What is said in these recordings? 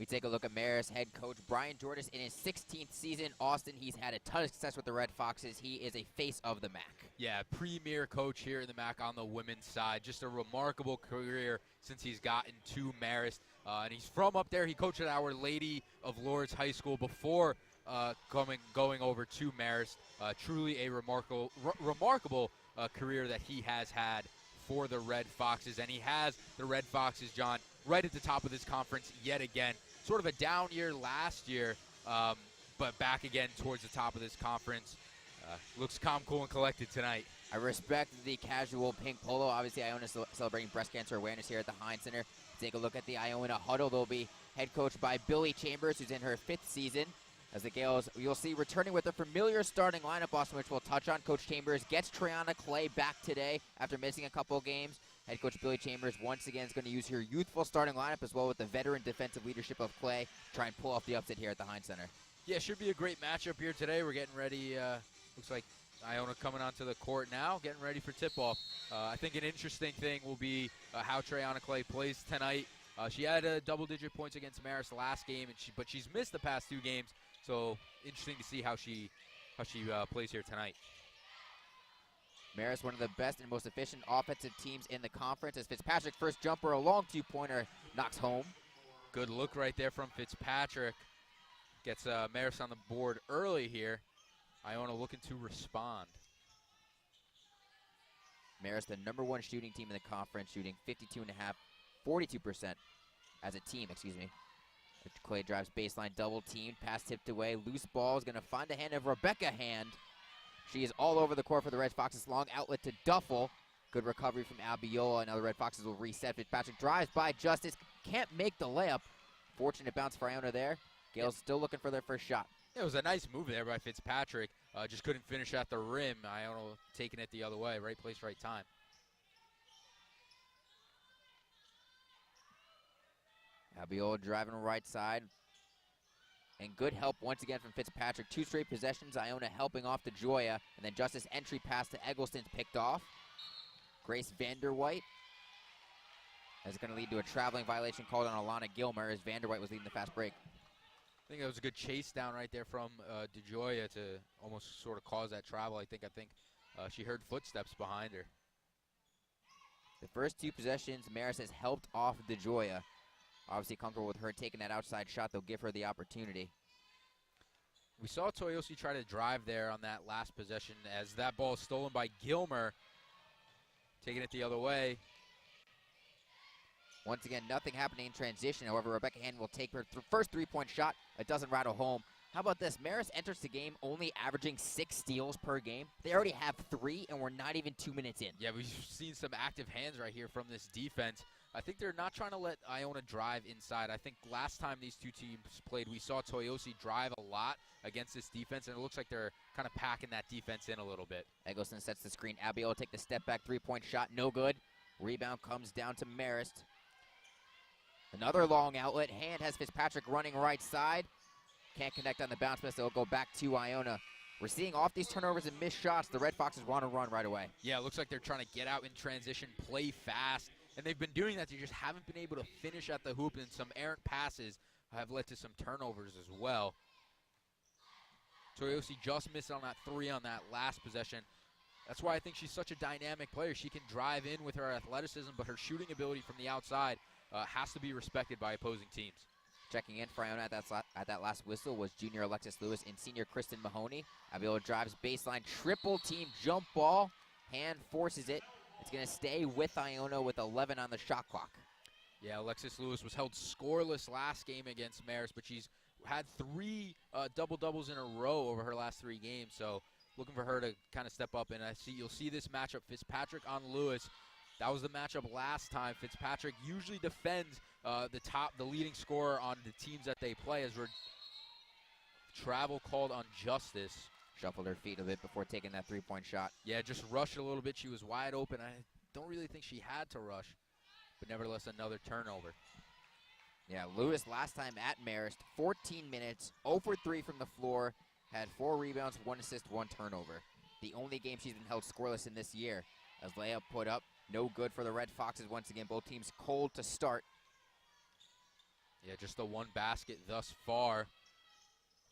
We take a look at Marist head coach Brian Jordas in his 16th season. Austin, he's had a ton of success with the Red Foxes. He is a face of the MAC. Yeah, premier coach here in the MAC on the women's side. Just a remarkable career since he's gotten to Marist. And he's from up there. He coached at Our Lady of Lourdes High School before going over to Marist. Truly a remarkable career that he has had for the Red Foxes. And he has the Red Foxes, John, right at the top of this conference yet again. Sort of a down year last year, but back again towards the top of this conference. Looks calm, cool, and collected tonight. I respect the casual pink polo. Obviously, Iona celebrating breast cancer awareness here at the Heinz Center. Take a look at the Iona huddle. They'll be head coached by Billy Chambers, who's in her 5th season. As the Gales, you'll see returning with a familiar starting lineup, Austin, which we'll touch on. Coach Chambers gets Triana Clay back today after missing a couple of games. Head coach Billy Chambers once again is going to use her youthful starting lineup as well with the veteran defensive leadership of Clay to try and pull off the upset here at the Heinz Center. Yeah, should be a great matchup here today. We're getting ready. Looks like Iona coming onto the court now, getting ready for tip-off. I think an interesting thing will be how Triana Clay plays tonight. She had double-digit points against Marist last game, but she's missed the past 2 games. So interesting to see how she plays here tonight. Marist, one of the best and most efficient offensive teams in the conference, as Fitzpatrick first jumper, a long 2-pointer, knocks home. Good look right there from Fitzpatrick. Gets Marist on the board early here. Iona looking to respond. Marist, the #1 shooting team in the conference, shooting 52.5, 42% as a team, excuse me. Clay drives baseline, double teamed, pass tipped away. Loose ball is going to find the hand of Rebecca Hand. She is all over the court for the Red Foxes. Long outlet to Duffel. Good recovery from Abiola. Now the Red Foxes will reset. Fitzpatrick drives by Justice. Can't make the layup. Fortunate bounce for Iona there. Gales still looking for their first shot. It was a nice move there by Fitzpatrick. Just couldn't finish at the rim. Iona taking it the other way. Right place, right time. Abiola driving right side. And good help once again from Fitzpatrick. 2 straight possessions. Iona helping off to Joya. And then Justice entry pass to Eggleston's picked off. Grace Vanderwhite. That's going to lead to a traveling violation called on Alana Gilmer as Vanderwhite was leading the fast break. I think it was a good chase down right there from DeJoya to almost sort of cause that travel. I think she heard footsteps behind her. The first 2 possessions, Marist has helped off DeJoya. Obviously comfortable with her taking that outside shot. They'll give her the opportunity. We saw Toyosi try to drive there on that last possession as that ball is stolen by Gilmer. Taking it the other way. Once again, nothing happening in transition. However, Rebecca Hand will take her first 3-point shot. It doesn't rattle home. How about this? Marist enters the game only averaging 6 steals per game. They already have 3, and we're not even 2 minutes in. Yeah, we've seen some active hands right here from this defense. I think they're not trying to let Iona drive inside. I think last time these 2 teams played, we saw Toyosi drive a lot against this defense, and it looks like they're kind of packing that defense in a little bit. Eggleston sets the screen. Abiola take the step back 3-point shot. No good. Rebound comes down to Marist. Another long outlet. Hand has Fitzpatrick running right side. Can't connect on the bounce miss. It'll go back to Iona. We're seeing off these turnovers and missed shots. The Red Foxes want to run right away. Yeah, it looks like they're trying to get out in transition, play fast. And they've been doing that. They just haven't been able to finish at the hoop, and some errant passes have led to some turnovers as well. Toyosi just missed on that 3 on that last possession. That's why I think she's such a dynamic player. She can drive in with her athleticism, but her shooting ability from the outside has to be respected by opposing teams. Checking in for Iona at that last whistle was junior Alexis Lewis and senior Kristen Mahoney. Abiola drives baseline, triple team jump ball. Hand forces it. It's going to stay with Iona with 11 on the shot clock. Yeah, Alexis Lewis was held scoreless last game against Marist, but she's had 3 double-doubles in a row over her last 3 games. So looking for her to kind of step up. And you'll see this matchup, Fitzpatrick on Lewis. That was the matchup last time. Fitzpatrick usually defends the leading scorer on the teams that they play, as travel called on Justice. Shuffled her feet a bit before taking that 3-point shot. Yeah, just rushed a little bit. She was wide open. I don't really think she had to rush, but nevertheless, another turnover. Yeah, Lewis last time at Marist, 14 minutes, 0 for 3 from the floor, had 4 rebounds, 1 assist, 1 turnover. The only game she's been held scoreless in this year. As layup put up, no good for the Red Foxes once again. Both teams cold to start. Yeah, just the one basket thus far.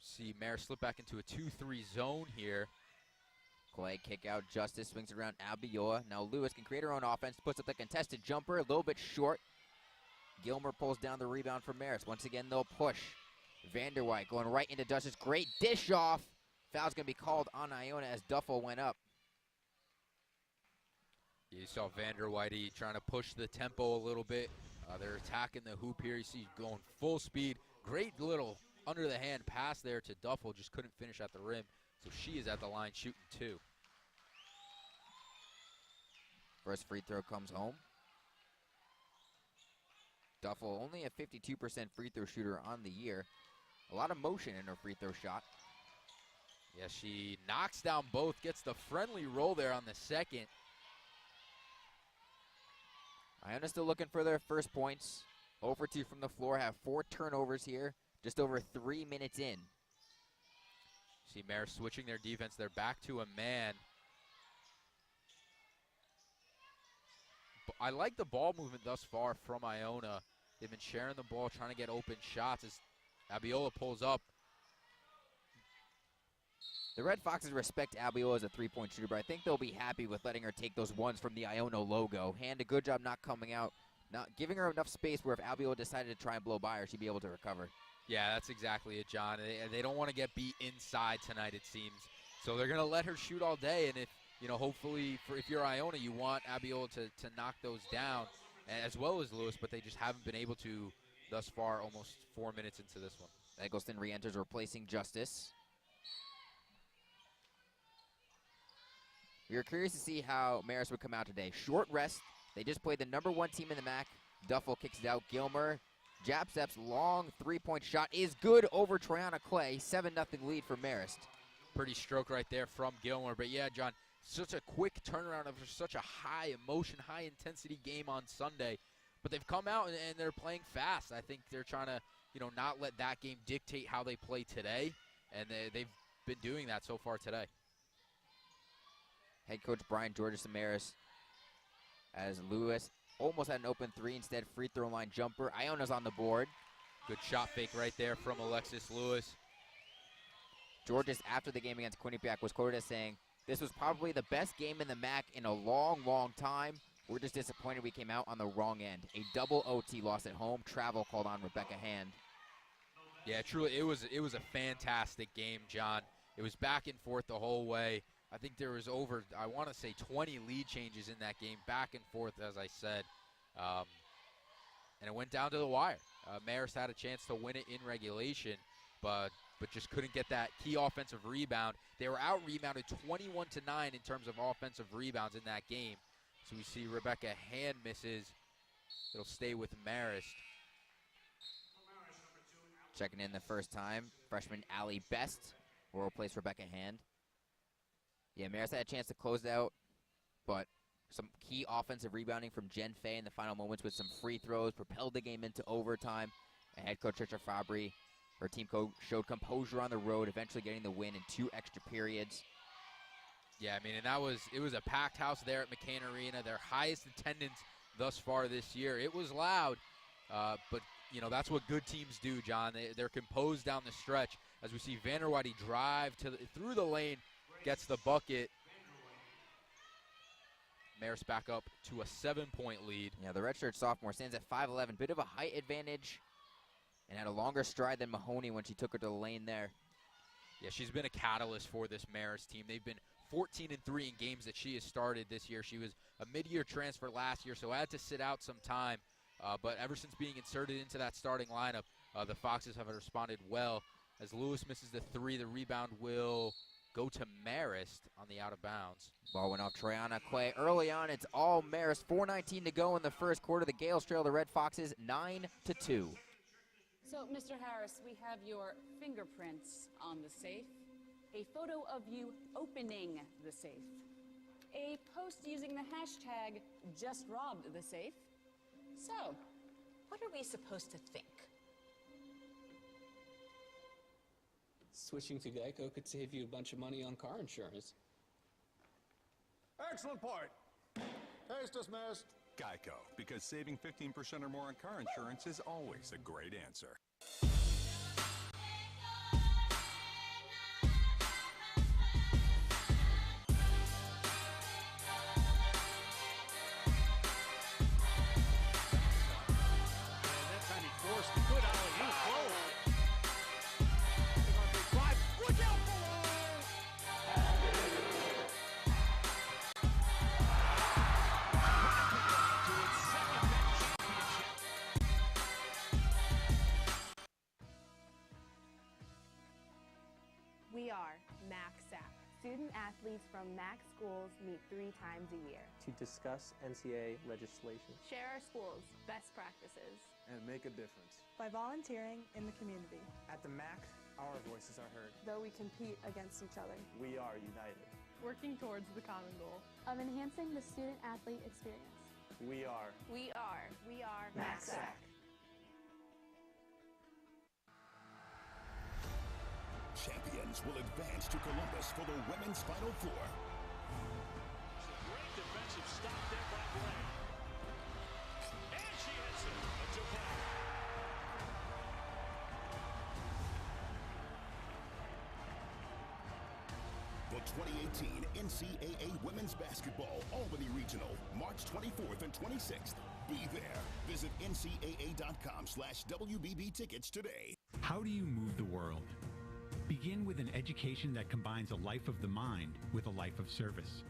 See Marist slip back into a 2-3 zone here. Clay kick out, Justice swings it around Abiola. Now Lewis can create her own offense, puts up the contested jumper, a little bit short. Gilmer pulls down the rebound for Marist. Once again, they'll push. Vanderwijk going right into Justice. Great dish off. Foul's going to be called on Iona as Duffel went up. You saw Vanderwijk trying to push the tempo a little bit. They're attacking the hoop here. You see going full speed. Great little under the hand pass there to Duffel. Just couldn't finish at the rim. So she is at the line shooting 2. First free throw comes home. Duffel only a 52% free throw shooter on the year. A lot of motion in her free throw shot. Yeah, she knocks down both, gets the friendly roll there on the second. Iona still looking for their first points. 0 for 2 from the floor, have 4 turnovers here, just over 3 minutes in. See Marist switching their defense. They're back to a man. I like the ball movement thus far from Iona. They've been sharing the ball, trying to get open shots as Abiola pulls up. The Red Foxes respect Abiola as a three-point shooter, but I think they'll be happy with letting her take those ones from the Iona logo. Hand a good job not coming out, not giving her enough space where if Abiola decided to try and blow by her, she'd be able to recover. Yeah, that's exactly it, John. They don't want to get beat inside tonight, it seems. So they're going to let her shoot all day, and if, hopefully, if you're Iona, you want Abiola to knock those down, as well as Lewis, but they just haven't been able to thus far, almost 4 minutes into this one. Eggleston re-enters, replacing Justice. We were curious to see how Marist would come out today. Short rest. They just played the #1 team in the MAC. Duffel kicks it out. Gilmer, jab steps, long three-point shot is good over Triana Clay. 7-0 lead for Marist. Pretty stroke right there from Gilmer. But yeah, John, such a quick turnaround after such a high emotion, high intensity game on Sunday. But they've come out and they're playing fast. I think they're trying to, not let that game dictate how they play today. And they've been doing that so far today. Head coach Brian Georges and Marist as Lewis almost had an open three, instead free throw line jumper. Iona's on the board. Good shot fake right there from Alexis Lewis. Georges, after the game against Quinnipiac, was quoted as saying, "This was probably the best game in the MAC in a long, long time. We're just disappointed we came out on the wrong end." A double OT loss at home. Travel called on Rebecca Hand. Yeah, truly, it was a fantastic game, John. It was back and forth the whole way. I think there was over, I want to say, 20 lead changes in that game, back and forth, as I said. And it went down to the wire. Marist had a chance to win it in regulation, but just couldn't get that key offensive rebound. They were out-rebounded 21-9 in terms of offensive rebounds in that game. So we see Rebecca Hand misses. It'll stay with Marist. Checking in the first time, freshman Allie Best will replace Rebecca Hand. Yeah, Marist had a chance to close it out, but some key offensive rebounding from Jen Fay in the final moments with some free throws propelled the game into overtime. And head coach Trisha Fabry, her team showed composure on the road, eventually getting the win in 2 extra periods. Yeah, I mean, and it was a packed house there at McCain Arena, their highest attendance thus far this year. It was loud, but that's what good teams do, John. They're composed down the stretch. As we see Vanderwijk drive through the lane, gets the bucket. Marist back up to a 7-point lead. Yeah, the redshirt sophomore stands at 5'11", bit of a height advantage, and had a longer stride than Mahoney when she took her to the lane there. Yeah, she's been a catalyst for this Marist team. They've been 14-3 in games that she has started this year. She was a mid-year transfer last year, so had to sit out some time. But ever since being inserted into that starting lineup, the Foxes have responded well. As Lewis misses the 3, the rebound will go to Marist on the out of bounds. Ball went off Triana Clay. Early on, it's all Marist. 4:19 to go in the first quarter. The Gales trail the Red Foxes 9-2. So, Mr. Harris, we have your fingerprints on the safe, a photo of you opening the safe, a post using the hashtag #JustRobbedTheSafe. So, what are we supposed to think? Switching to Geico could save you a bunch of money on car insurance. Excellent point. Case dismissed. Geico, because saving 15% or more on car insurance is always a great answer. We are MAC-SAC. Student athletes from MAC schools meet 3 times a year to discuss NCAA legislation, share our school's best practices, and make a difference by volunteering in the community. At the MAC, our voices are heard. Though we compete against each other, we are united, working towards the common goal of enhancing the student-athlete experience. We are MAC-SAC. Champions will advance to Columbus for the women's Final Four. It's a great defensive stop there by Gray. And she hits it. A two-point. The 2018 NCAA Women's Basketball Albany Regional, March 24th and 26th. Be there. Visit ncaa.com/WBB tickets today. How do you move the world? Begin with an education that combines a life of the mind with a life of service.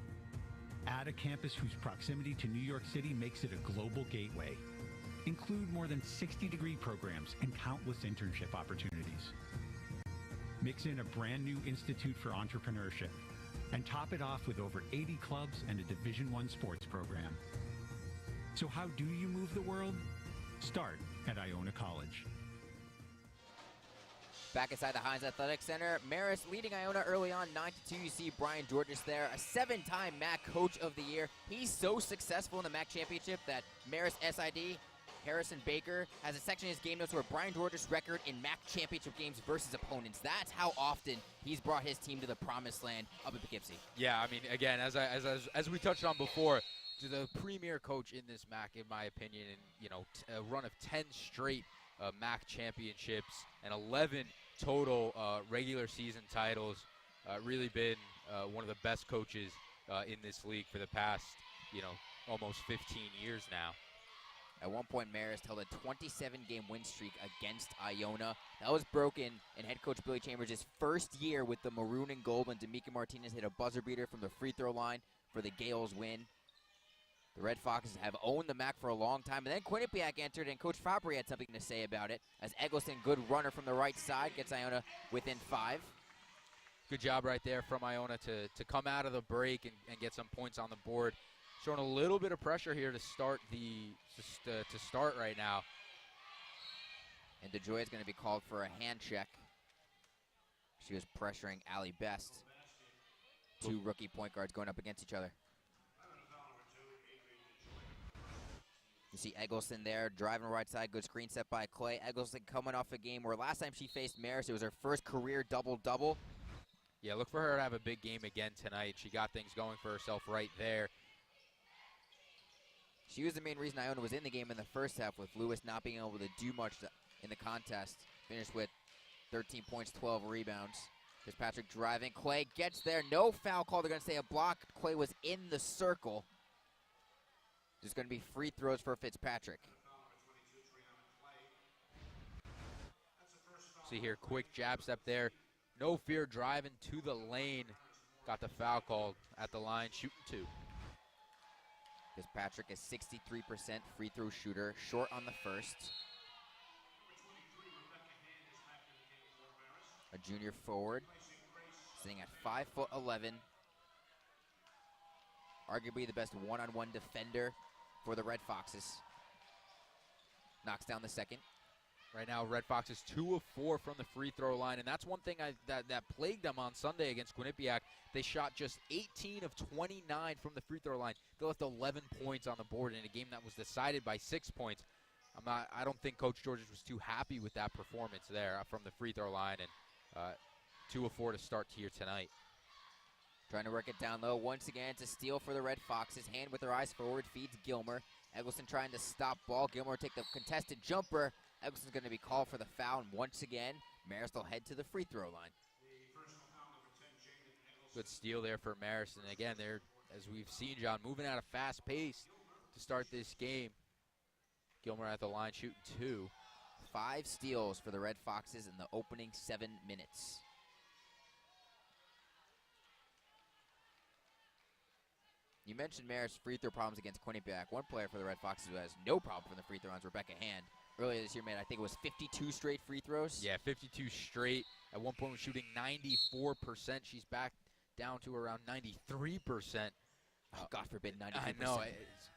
Add a campus whose proximity to New York City makes it a global gateway. Include more than 60 degree programs and countless internship opportunities. Mix in a brand new Institute for Entrepreneurship and top it off with over 80 clubs and a Division I sports program. So how do you move the world? Start at Iona College. Back inside the Heinz Athletic Center, Marist leading Iona early on, 9-2. You see Brian Georges there, a 7-time MAC Coach of the Year. He's so successful in the MAC Championship that Marist SID, Harrison Baker, has a section in his game notes where Brian Georges' record in MAC Championship games versus opponents. That's how often he's brought his team to the promised land up in Poughkeepsie. Yeah, I mean, again, as we touched on before, the premier coach in this MAC, in my opinion, and a run of 10 straight MAC championships and 11 total regular season titles. Really been one of the best coaches in this league for the past, almost 15 years now. At one point, Marist held a 27-game win streak against Iona. That was broken in head coach Billy Chambers' first year with the maroon and gold when D'Amica Martinez hit a buzzer beater from the free throw line for the Gales win. The Red Foxes have owned the MAC for a long time, and then Quinnipiac entered, and Coach Fabry had something to say about it, as Eggleston, good runner from the right side, gets Iona within 5. Good job right there from Iona to come out of the break and get some points on the board. Showing a little bit of pressure here to start right now. And DeJoy is going to be called for a hand check. She was pressuring Allie Best. 2 rookie point guards going up against each other. You see Eggleston there, driving right side, good screen set by Clay. Eggleston coming off a game where last time she faced Marist, it was her first career double-double. Yeah, look for her to have a big game again tonight. She got things going for herself right there. She was the main reason Iona was in the game in the first half, with Lewis not being able to do much in the contest. Finished with 13 points, 12 rebounds. Fitzpatrick driving. Clay gets there. No foul call. They're going to say a block. Clay was in the circle. There's going to be free throws for Fitzpatrick. See here, quick jab step there. No fear driving to the lane. Got the foul called at the line, shooting 2. Fitzpatrick is 63% free throw shooter, short on the first. A junior forward, sitting at 5'11". Arguably the best one-on-one defender for the Red Foxes. Knocks down the second. Right now, Red Foxes 2 of 4 from the free throw line, and that's one thing that plagued them on Sunday against Quinnipiac. They shot just 18 of 29 from the free throw line. They left 11 points on the board in a game that was decided by 6 points. I don't think Coach Georges was too happy with that performance there from the free throw line, and 2 of 4 to start here tonight. Trying to work it down low. Once again, it's a steal for the Red Foxes. Hand with her eyes forward, feeds Gilmer. Eggleston trying to stop ball. Gilmore take the contested jumper. Eggleston's going to be called for the foul, and once again, Marist will head to the free throw line. Good steal there for Marist. And again, they're, as we've seen, John, moving at a fast pace to start this game. Gilmore at the line shooting 2. 5 steals for the Red Foxes in the opening 7 minutes. You mentioned Marist's free throw problems against Quinnipiac. One player for the Red Foxes who has no problem from the free throw line is Rebecca Hand. Earlier this year made, I think it was 52 straight free throws. Yeah, 52 straight. At one point was shooting 94%. She's back down to around 93%. Oh, God forbid 93%. I know. It's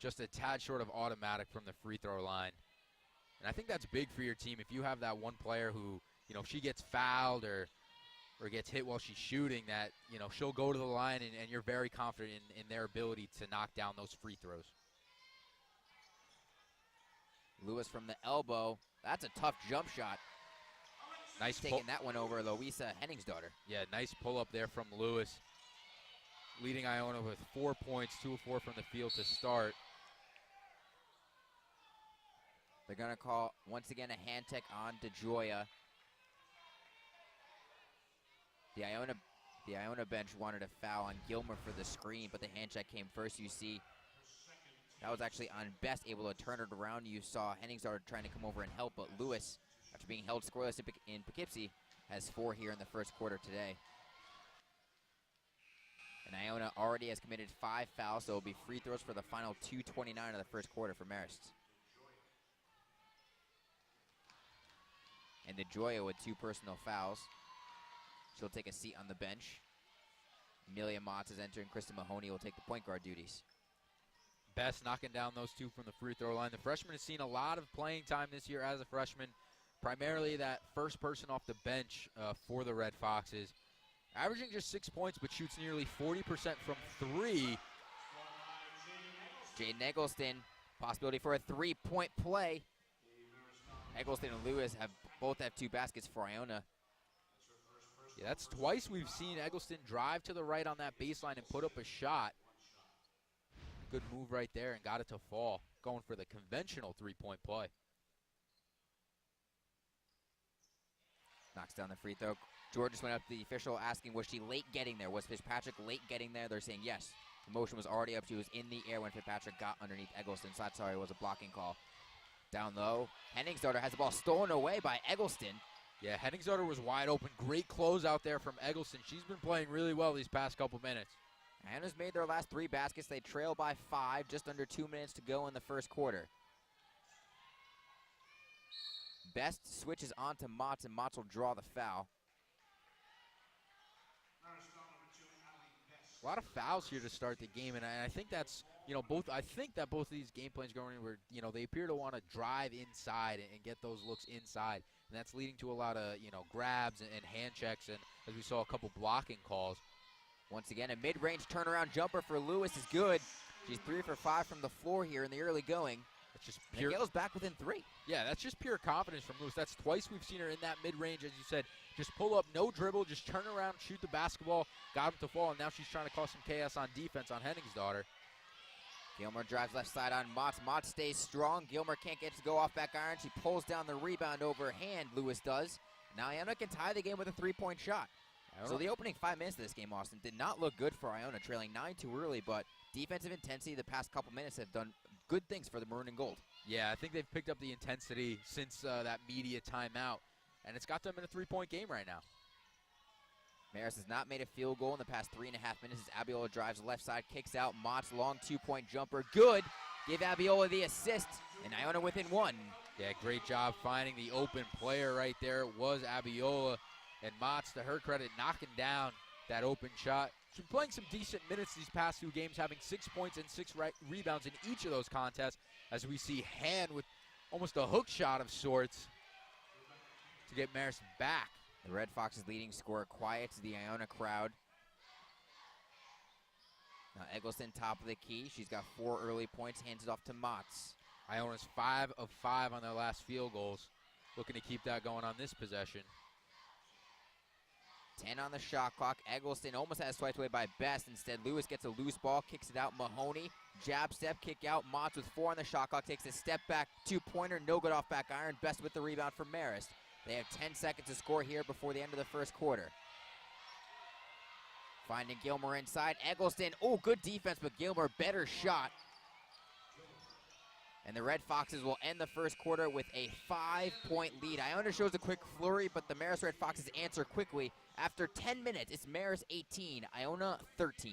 just a tad short of automatic from the free throw line. And I think that's big for your team. If you have that one player who, you know, if she gets fouled or gets hit while she's shooting, that, you know, she'll go to the line and you're very confident in their ability to knock down those free throws. Lewis from the elbow. That's a tough jump shot. Nice taking that one over Louisa Henningsdaughter. Yeah, nice pull up there from Lewis. Leading Iona with 4 points, 2 of 4 from the field to start. They're going to call, once again, a hand tech on DeGioia. The Iona bench wanted a foul on Gilmer for the screen, but the hand check came first. You see, that was actually on Best able to turn it around. You saw Henningsdaughter trying to come over and help, but Lewis, after being held scoreless in Poughkeepsie, has 4 here in the first quarter today. And Iona already has committed 5 fouls, so it will be free throws for the final 2:29 of the first quarter for Marist. And DeGioia with 2 personal fouls. She'll take a seat on the bench. Amelia Motts is entering. Kristen Mahoney will take the point guard duties. Best knocking down those 2 from the free throw line. The freshman has seen a lot of playing time this year as a freshman. Primarily that first person off the bench for the Red Foxes. Averaging just 6 points, but shoots nearly 40% from 3. Jaden Eggleston, possibility for a 3-point play. Eggleston and Lewis both have 2 baskets for Iona. Yeah, that's twice we've seen Eggleston drive to the right on that baseline and put up a shot. Good move right there and got it to fall. Going for the conventional 3-point play. Knocks down the free throw. George just went up to the official asking, was she late getting there? Was Fitzpatrick late getting there? They're saying yes. The motion was already up. She was in the air when Fitzpatrick got underneath Eggleston. So that's sorry, it was a blocking call. Down low. Henningsdaughter has the ball stolen away by Eggleston. Yeah, Henningsdaughter was wide open. Great close out there from Eggleston. She's been playing really well these past couple minutes. Iona's made their last 3 baskets. They trail by 5, just under 2 minutes to go in the first quarter. Best switches on to Motts, and Motts will draw the foul. A lot of fouls here to start the game, and I think that's, you know, I think that both of these game plans going in were, you know, they appear to want to drive inside and get those looks inside, and that's leading to a lot of, you know, grabs and hand checks, and as we saw, a couple blocking calls. Once again, a mid-range turnaround jumper for Lewis is good. She's 3 for 5 from the floor here in the early going. That's just pure. Gale's back within 3. Yeah, that's just pure confidence from Lewis. That's twice we've seen her in that mid-range, as you said. Just pull up, no dribble, just turn around, shoot the basketball, got him to fall, and now she's trying to cause some chaos on defense on Henningsdaughter. Gilmer drives left side on Motts. Motts stays strong. Gilmer can't get to go off back iron. She pulls down the rebound overhand, Lewis does. Now Iona can tie the game with a 3-point shot. So the opening 5 minutes of this game, Austin, did not look good for Iona, trailing 9 too early, but defensive intensity the past couple minutes have done good things for the Maroon and Gold. Yeah, I think they've picked up the intensity since that media timeout, and it's got them in a 3-point game right now. Marist has not made a field goal in the past 3.5 minutes as Abiola drives left side, kicks out. Motts, long 2-point jumper. Good. Give Abiola the assist, and Iona within 1. Yeah, great job finding the open player right there. Was Abiola, and Motts, to her credit, knocking down that open shot. She's been playing some decent minutes these past 2 games, having 6 points and 6 rebounds in each of those contests, as we see Hand with almost a hook shot of sorts to get Marist back. The Red Foxes' leading scorer quiets the Iona crowd. Now Eggleston top of the key. She's got 4 early points, hands it off to Motts. Iona's 5 of 5 on their last field goals. Looking to keep that going on this possession. 10 on the shot clock. Eggleston almost has swiped away by Best. Instead, Lewis gets a loose ball, kicks it out. Mahoney jab step, kick out. Motts with 4 on the shot clock, takes a step back, 2-pointer, no good off back iron. Best with the rebound for Marist. They have 10 seconds to score here before the end of the first quarter. Finding Gilmer inside. Eggleston, oh, good defense, but Gilmer, better shot. And the Red Foxes will end the first quarter with a 5-point lead. Iona shows a quick flurry, but the Marist Red Foxes answer quickly. After 10 minutes, it's Marist 18, Iona 13.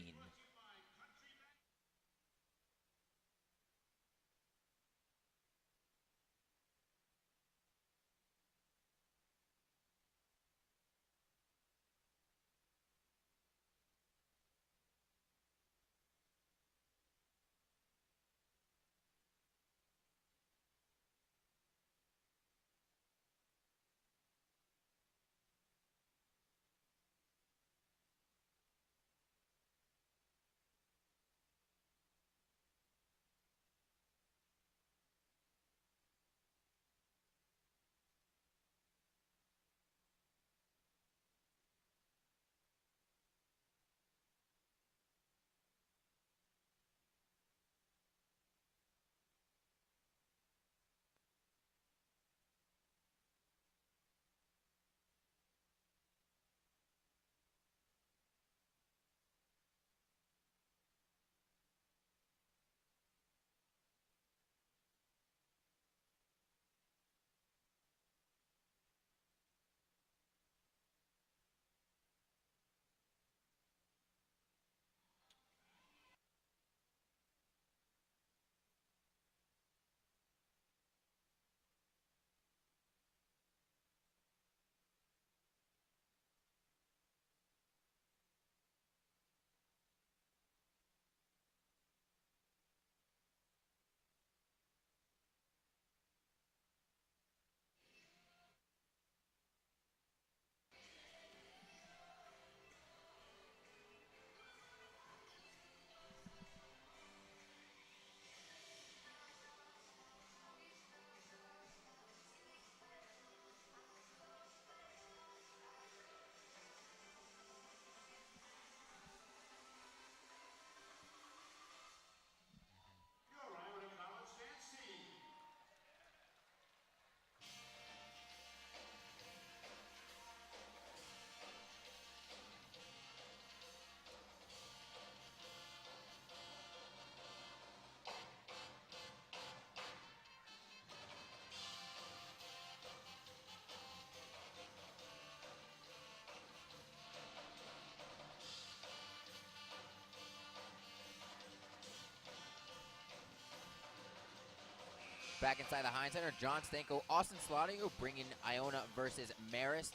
Back inside the Heinz Center, John Stanko, Austin Sladio bringing Iona versus Marist.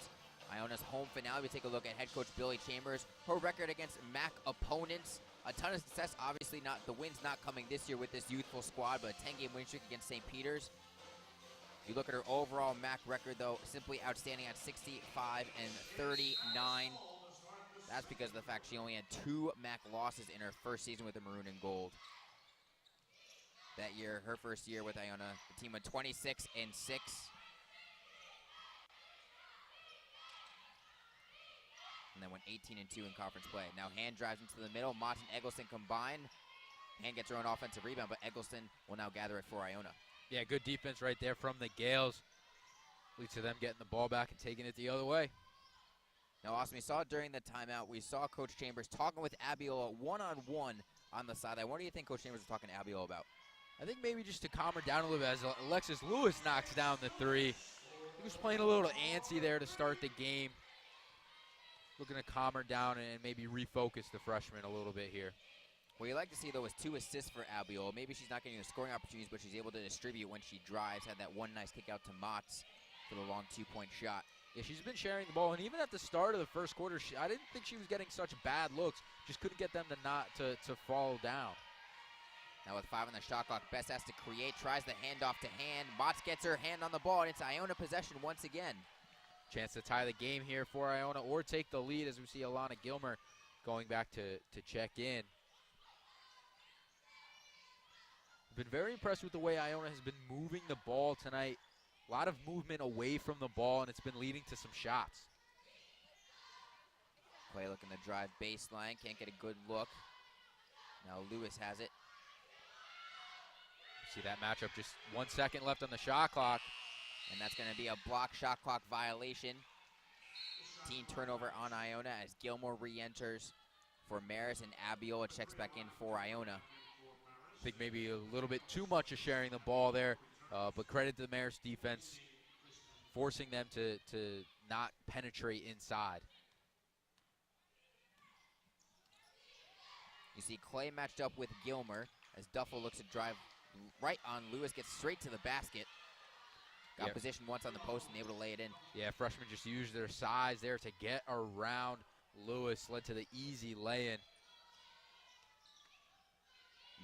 Iona's home finale. We take a look at head coach Billy Chambers. Her record against MAC opponents. A ton of success. Obviously, not the win's not coming this year with this youthful squad, but a 10-game win streak against St. Peter's. You look at her overall MAC record, though, simply outstanding at 65 and 39. That's because of the fact she only had 2 MAC losses in her first season with the Maroon and Gold. That year, her first year with Iona, the team went 26 and 6. And then went 18 and 2 in conference play. Now Hand drives into the middle. Mott and Eggleston combine. Hand gets her own offensive rebound, but Eggleston will now gather it for Iona. Yeah, good defense right there from the Gales. Leads to them getting the ball back and taking it the other way. Now, Austin, we saw during the timeout, we saw Coach Chambers talking with Abiola one-on-one on the sideline. What do you think Coach Chambers was talking to Abiola about? I think maybe just to calm her down a little bit as Alexis Lewis knocks down the 3. He was playing a little antsy there to start the game. Looking to calm her down and maybe refocus the freshman a little bit here. What you like to see, though, is 2 assists for Abiola. Maybe she's not getting the scoring opportunities, but she's able to distribute when she drives. Had that one nice kick out to Motts for the long 2-point shot. Yeah, she's been sharing the ball, and even at the start of the first quarter, I didn't think she was getting such bad looks. Just couldn't get them to fall down. Now with 5 on the shot clock, Bess has to create, tries the handoff to Hand. Motts gets her hand on the ball, and it's Iona possession once again. Chance to tie the game here for Iona or take the lead as we see Alana Gilmer going back to check in. Been very impressed with the way Iona has been moving the ball tonight. A lot of movement away from the ball, and it's been leading to some shots. Clay looking to drive baseline, can't get a good look. Now Lewis has it. See that matchup, just 1 second left on the shot clock. And that's going to be a block shot clock violation. Team turnover on Iona as Gilmore re-enters for Marist and Abiola checks back in for Iona. I think maybe a little bit too much of sharing the ball there, but credit to the Marist defense, forcing them to not penetrate inside. You see Clay matched up with Gilmer as Duffel looks to drive right on Lewis, gets straight to the basket. Got position once on the post and able to lay it in. Yeah, freshmen just used their size there to get around Lewis, led to the easy lay-in.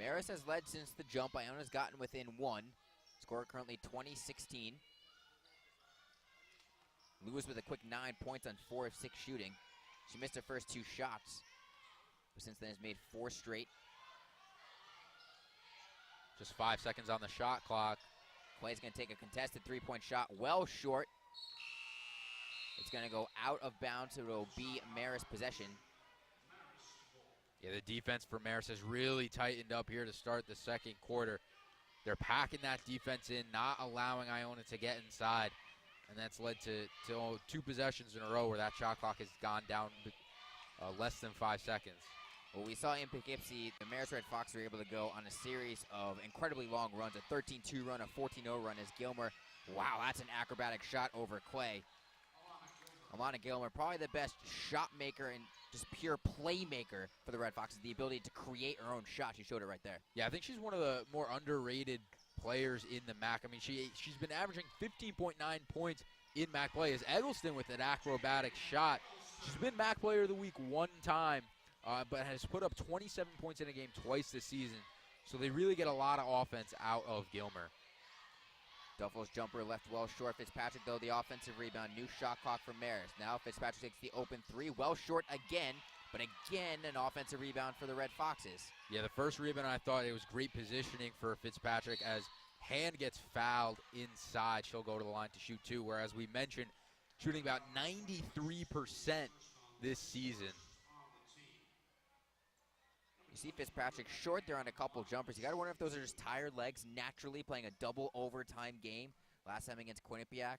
Marist has led since the jump. Iona's gotten within 1. Score currently 20-16. Lewis with a quick 9 points on 4 of 6 shooting. She missed her first 2 shots, but since then has made 4 straight. Just 5 seconds on the shot clock. Clay's going to take a contested 3-point shot, well short. It's going to go out of bounds, so it'll be Marist possession. Yeah, the defense for Marist has really tightened up here to start the second quarter. They're packing that defense in, not allowing Iona to get inside. And that's led to 2 possessions in a row where that shot clock has gone down less than 5 seconds. Well, we saw in Poughkeepsie, the Marist Red Fox were able to go on a series of incredibly long runs, a 13-2 run, a 14-0 run as Gilmer, wow, that's an acrobatic shot over Clay. Alana Gilmer, probably the best shot maker and just pure playmaker for the Red Foxes, the ability to create her own shot. She showed it right there. Yeah, I think she's one of the more underrated players in the MAC. I mean, she's been averaging 15.9 points in MAC play. As Eggleston with an acrobatic shot. She's been MAC Player of the Week 1 time, but has put up 27 points in a game twice this season. So they really get a lot of offense out of Gilmer. Duffel's jumper left well short. Fitzpatrick, though, the offensive rebound. New shot clock for Marist. Now Fitzpatrick takes the open 3. Well short again, but again an offensive rebound for the Red Foxes. Yeah, the first rebound, I thought it was great positioning for Fitzpatrick as Hand gets fouled inside. She'll go to the line to shoot 2, whereas we mentioned shooting about 93% this season. You see Fitzpatrick short there on a couple jumpers. You got to wonder if those are just tired legs naturally playing a double overtime game. Last time against Quinnipiac,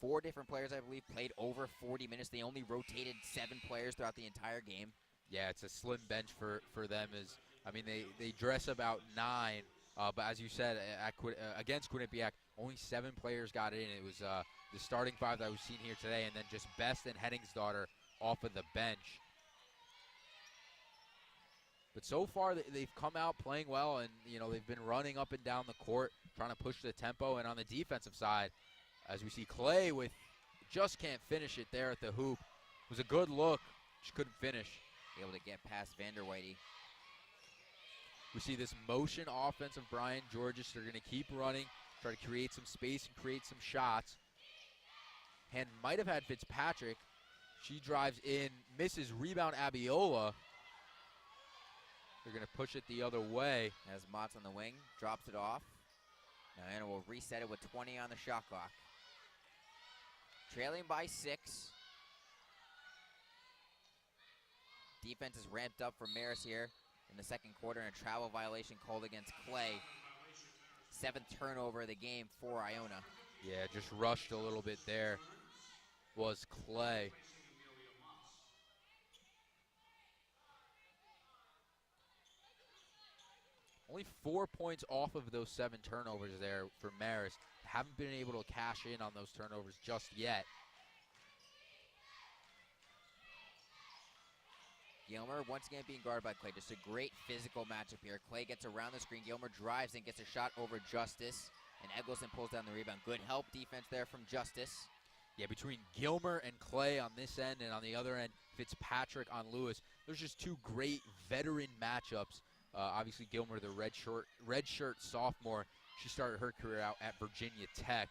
4 different players, I believe, played over 40 minutes. They only rotated 7 players throughout the entire game. Yeah, it's a slim bench for them. I mean, they dress about 9, but as you said, against Quinnipiac, only 7 players got in. It was the starting 5 that we've seen here today, and then just Best and Henningsdottir off of the bench. But so far, they've come out playing well, and they've been running up and down the court, trying to push the tempo. And on the defensive side, as we see Clay just can't finish it there at the hoop. It was a good look, just couldn't finish. Able to get past Vanderwhite. We see this motion offense of Brian Georges. They're going to keep running, try to create some space and create some shots. Hand might have had Fitzpatrick. She drives in, misses, rebound Abiola. They're going to push it the other way. As Mott's on the wing, drops it off. Now Anna will reset it with 20 on the shot clock. Trailing by 6. Defense is ramped up for Marist here in the second quarter, and a travel violation called against Clay. 7th turnover of the game for Iona. Yeah, just rushed a little bit there was Clay. Only 4 points off of those 7 turnovers there for Marist. Haven't been able to cash in on those turnovers just yet. Gilmer once again being guarded by Clay. Just a great physical matchup here. Clay gets around the screen. Gilmer drives and gets a shot over Justice. And Eggleston pulls down the rebound. Good help defense there from Justice. Yeah, between Gilmer and Clay on this end, and on the other end, Fitzpatrick on Lewis. There's just 2 great veteran matchups. Obviously, Gilmer, the red shirt sophomore. She started her career out at Virginia Tech.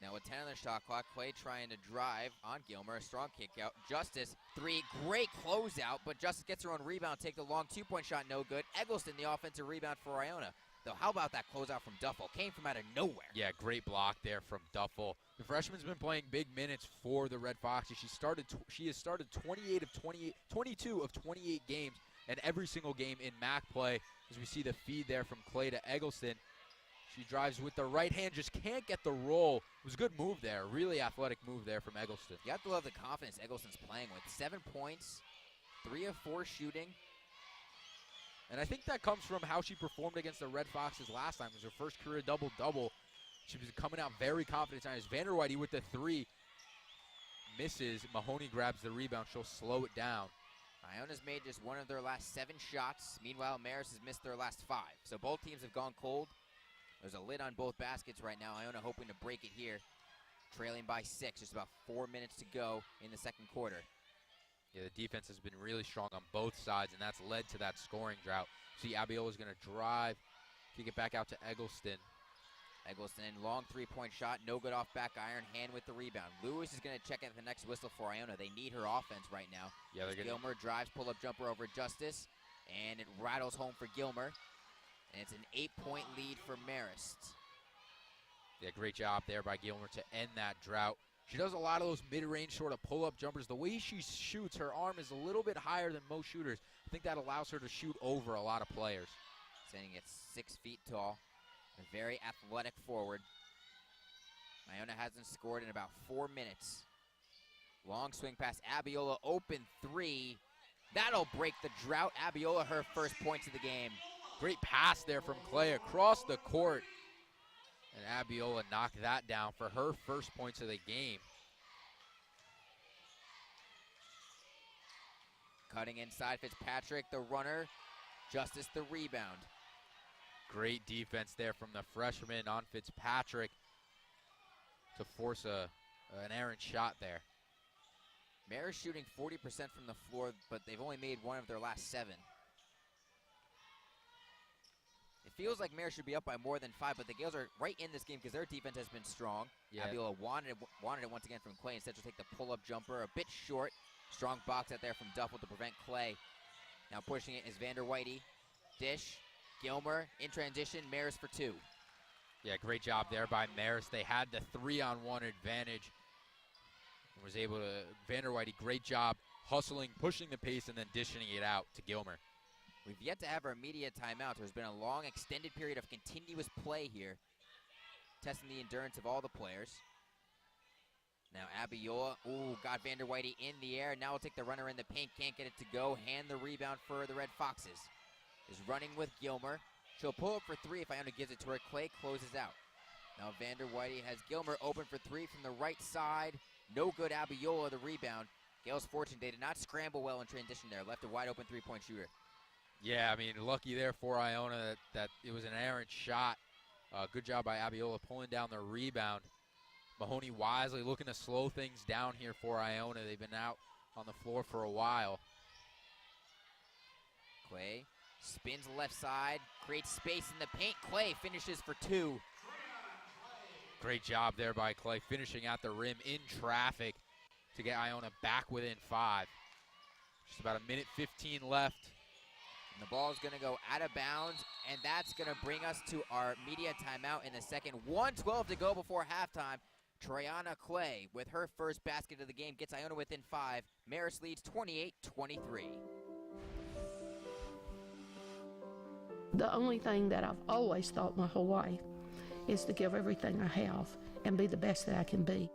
Now with 10 on the shot clock, Clay trying to drive on Gilmer. A strong kick out. Justice, 3, great closeout, but Justice gets her own rebound. Take the long 2-point shot, no good. Eggleston, the offensive rebound for Iona. Though, how about that closeout from Duffel? Came from out of nowhere. Yeah, great block there from Duffel. The freshman's been playing big minutes for the Red Foxes. She has started 22 of 28 games, and every single game in MAC play, as we see the feed there from Clay to Eggleston. She drives with the right hand, just can't get the roll. It was a good move there, really athletic move there from Eggleston. You have to love the confidence Eggleston's playing with. 7 points, 3 of 4 shooting. And I think that comes from how she performed against the Red Foxes last time. It was her first career double-double. She was coming out very confident tonight. As Vanderwhite with the 3 misses. Mahoney grabs the rebound. She'll slow it down. Iona's made just 1 of their last 7 shots. Meanwhile, Marist has missed their last 5. So both teams have gone cold. There's a lid on both baskets right now. Iona hoping to break it here. Trailing by 6, just about 4 minutes to go in the second quarter. Yeah, the defense has been really strong on both sides, and that's led to that scoring drought. See, Abiola's going to drive, kick it back out to Eggleston. Eggleston, long 3-point shot, no good off back iron, hand with the rebound. Lewis is going to check at the next whistle for Iona. They need her offense right now. Yeah, they're getting. Gilmer drives, pull-up jumper over Justice, and it rattles home for Gilmer. And it's an 8-point lead for Marist. Yeah, great job there by Gilmer to end that drought. She does a lot of those mid-range sort of pull-up jumpers. The way she shoots, her arm is a little bit higher than most shooters. I think that allows her to shoot over a lot of players. Saying it's 6 feet tall. A very athletic forward. Iona hasn't scored in about 4 minutes. Long swing pass, Abiola open 3. That'll break the drought. Abiola, her first points of the game. Great pass there from Clay across the court. And Abiola knocked that down for her first points of the game. Cutting inside, Fitzpatrick, the runner. Justice, the rebound. Great defense there from the freshman on Fitzpatrick to force an errant shot there. Marist shooting 40% from the floor, but they've only made 1 of their last 7. It feels like Marist should be up by more than 5, but the Gales are right in this game because their defense has been strong. Yeah. Abiola wanted it once again from Clay. Instead, she'll take the pull-up jumper, a bit short. Strong box out there from Duffel to prevent Clay. Now pushing it is Vanderwhite. Dish, Gilmer in transition, Marist for 2. Yeah, great job there by Marist. They had the 3-on-1 advantage. And was able to, Vanderwhite, great job hustling, pushing the pace, and then dishing it out to Gilmer. We've yet to have our media timeout. There's been a long, extended period of continuous play here, testing the endurance of all the players. Now Abiola, got Vanderwhite in the air. Now we'll take the runner in the paint, can't get it to go. Hand the rebound for the Red Foxes. Is running with Gilmer. She'll pull up for 3 if Iona gives it to her. Clay closes out. Now Vanderwhite has Gilmer open for 3 from the right side. No good, Abiola, the rebound. Gales fortunate, they did not scramble well in transition there. Left a wide open 3-point shooter. Yeah, I mean, lucky there for Iona that it was an errant shot. Good job by Abiola pulling down the rebound. Mahoney wisely looking to slow things down here for Iona. They've been out on the floor for a while. Clay spins left side, creates space in the paint. Clay finishes for 2. Great job there by Clay, finishing at the rim in traffic to get Iona back within 5. Just about 1:15 left. And the ball is going to go out of bounds, and that's going to bring us to our media timeout in the second. 1:12 to go before halftime. Triana Clay, with her first basket of the game, gets Iona within 5. Marist leads 28-23. The only thing that I've always thought my whole life is to give everything I have and be the best that I can be.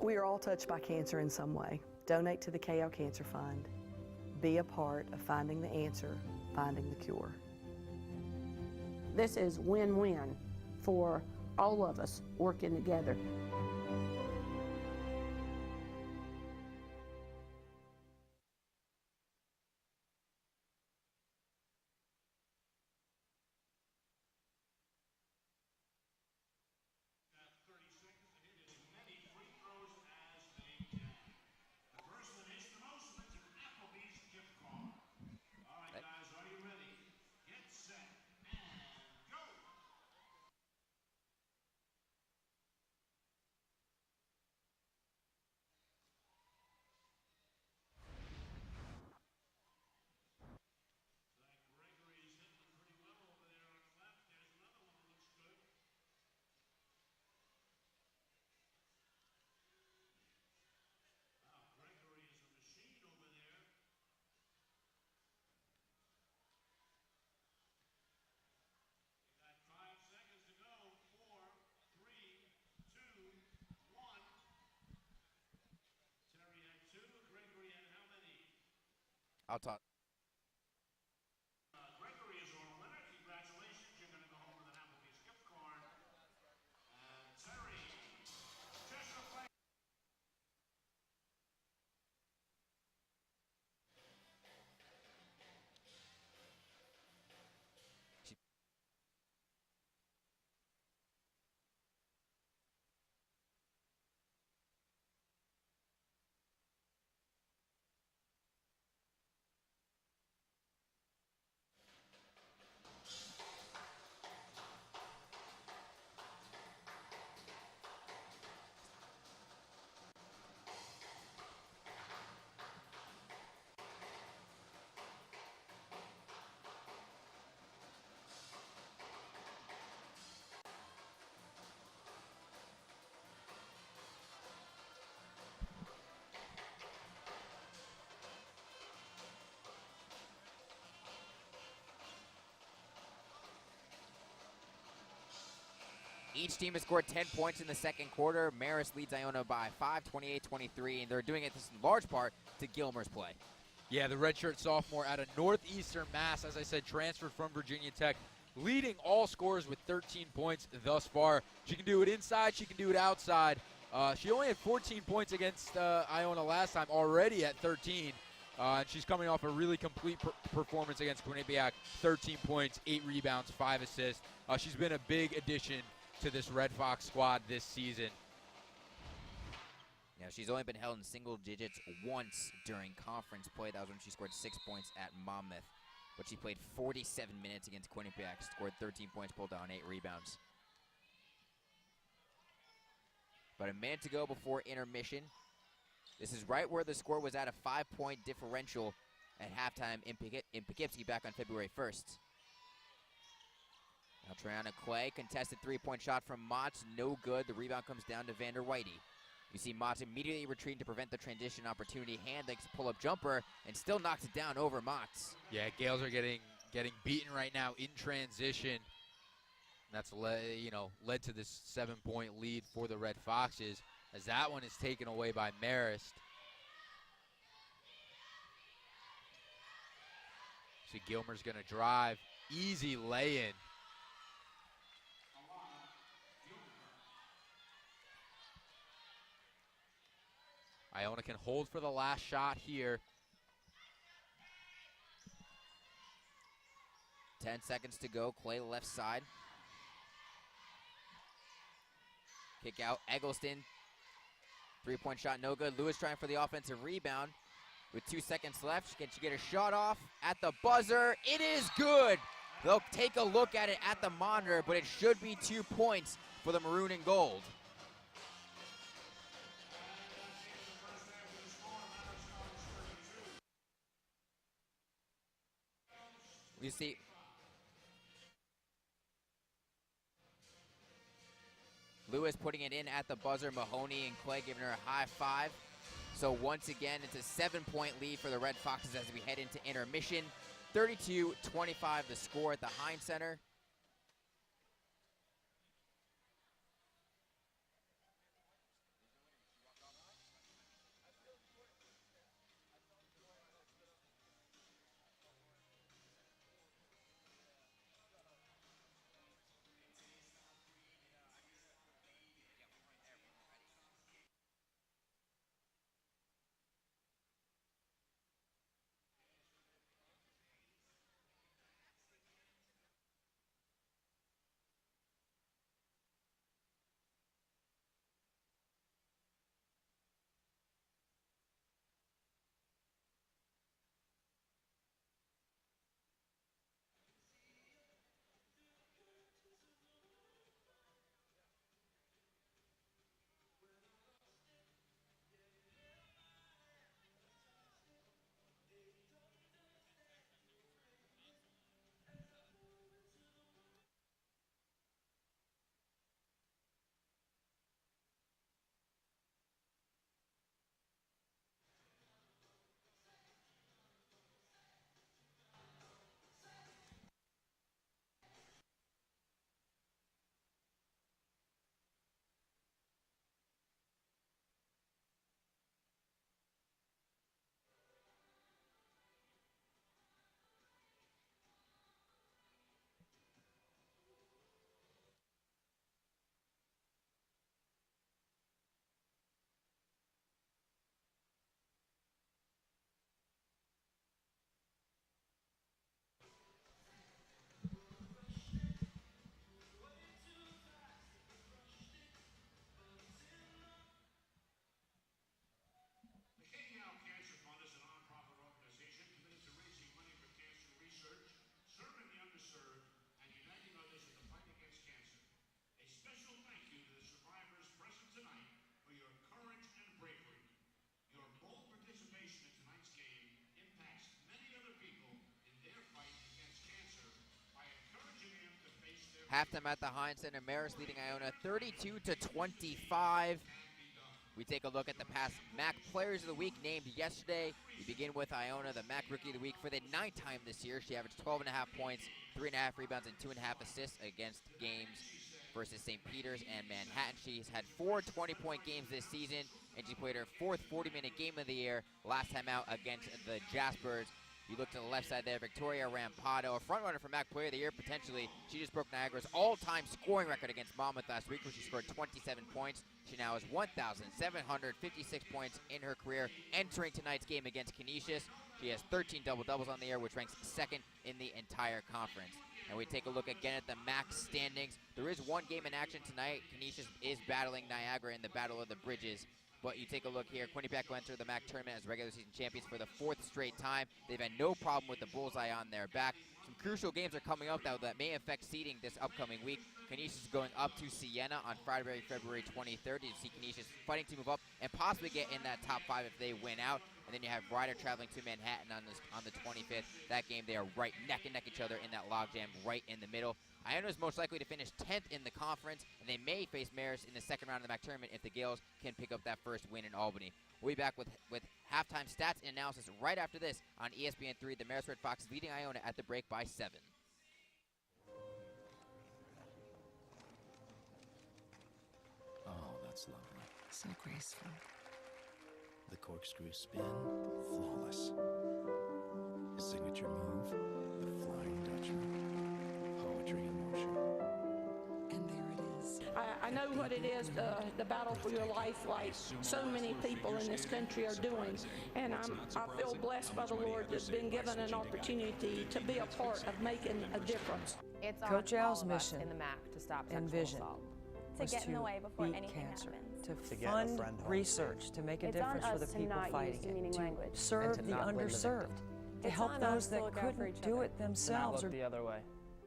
We are all touched by cancer in some way. Donate to the KL Cancer Fund. Be a part of finding the answer, finding the cure. This is win-win for all of us working together. I'll talk. Gregory is our winner. Congratulations. You're going to go home with an Applebee's gift card. And Terry, Cheshire Flag. Each team has scored 10 points in the second quarter. Marist leads Iona by 5, 28-23, and they're doing it this in large part to Gilmer's play. Yeah, the redshirt sophomore out of Northeastern Mass, as I said, transferred from Virginia Tech, leading all scorers with 13 points thus far. She can do it inside, she can do it outside. She only had 14 points against Iona last time, already at 13. And she's coming off a really complete performance against Quinnipiac. 13 points, 8 rebounds, 5 assists. She's been a big addition to this Red Fox squad this season. Now, she's only been held in single digits once during conference play. That was when she scored 6 points at Monmouth. But she played 47 minutes against Quinnipiac, scored 13 points, pulled down 8 rebounds. But a minute to go before intermission. This is right where the score was at, a 5-point differential at halftime in Poughkeepsie back on February 1st. Now Triana Clay, contested 3-point shot from Motts, no good. The rebound comes down to Vander Whitey. You see Motts immediately retreating to prevent the transition opportunity. Handlik's pull-up jumper and still knocks it down over Motts. Yeah, Gales are getting beaten right now in transition. That's led to this 7-point lead for the Red Foxes, as that one is taken away by Marist. See, Gilmer's gonna drive, easy lay-in. Iona can hold for the last shot here. 10 seconds to go. Clay left side. Kick out. Eggleston. 3-point shot, no good. Lewis trying for the offensive rebound. With 2 seconds left, can she get a shot off at the buzzer? It is good. They'll take a look at it at the monitor, but it should be 2 points for the maroon and gold. You see, Lewis putting it in at the buzzer. Mahoney and Clay giving her a high five. So once again, it's a 7-point lead for the Red Foxes as we head into intermission. 32-25 the score at the Heinz Center. Halftime at the Heinz Center, Marist leading Iona 32-25. We take a look at the past MAC Players of the Week named yesterday. We begin with Iona, the MAC Rookie of the Week for the 9th time this year. She averaged 12.5 points, 3.5 rebounds, and 2.5 assists against games versus St. Peter's and Manhattan. She's had 4 20-point games this season, and she played her 4th 40-minute game of the year last time out against the Jaspers. You look to the left side there, Victoria Rampado, a front runner for MAC Player of the Year potentially. She just broke Niagara's all-time scoring record against Monmouth last week, where she scored 27 points. She now has 1,756 points in her career entering tonight's game against Canisius. She has 13 double-doubles on the year, which ranks 2nd in the entire conference. And we take a look again at the MAC standings. There is one game in action tonight. Canisius is battling Niagara in the Battle of the Bridges. But you take a look here, Quinnipiac will enter the MAC tournament as regular season champions for the 4th straight time. They've had no problem with the bullseye on their back. Some crucial games are coming up, though, that may affect seeding this upcoming week. Canisius is going up to Siena on Friday, February 23rd. You see Canisius fighting to move up and possibly get in that top 5 if they win out. And then you have Ryder traveling to Manhattan on the 25th. That game, they are right neck and neck each other in that logjam right in the middle. Iona is most likely to finish 10th in the conference, and they may face Marist in the second round of the MAC tournament if the Gales can pick up that first win in Albany. We'll be back with halftime stats and analysis right after this on ESPN3. The Marist Red Fox leading Iona at the break by 7. Oh, that's lovely. So graceful. The corkscrew spin, flawless. His signature move, the Flying Dutchman. Poetry in motion. And there it is. I know what it is, the battle for your life, like so many people in this country are doing. And I feel blessed by the Lord to have been given an opportunity to be a part of making a difference. It's Coach on Al's all of us mission in the MAC to stop and sexual vision assault. To was get in the way before beat anything cancer, happens. to get a fund friend home. research, to make a It's on difference for the us to people not use fighting demeaning it, to language. serve And to the not blame the underserved, victim. to It's help on those us to that look out for couldn't each do other. it To not themselves. look the other way.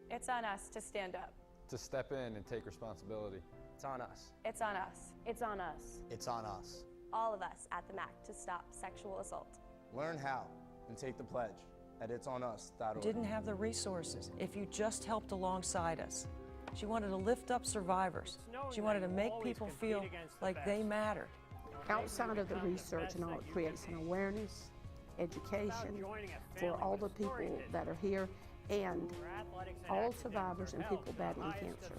It's on us to stand up. To step in and take responsibility. It's on us. It's on us. It's on us. It's on us. All of us at the MAC to stop sexual assault. Learn how and take the pledge at itsonus.org. Didn't have the resources. If you just helped alongside us. She wanted to lift up survivors. She wanted to make people feel like they mattered. Outside of the research and all, it creates an awareness, education for all the people that are here and all survivors and people battling cancer.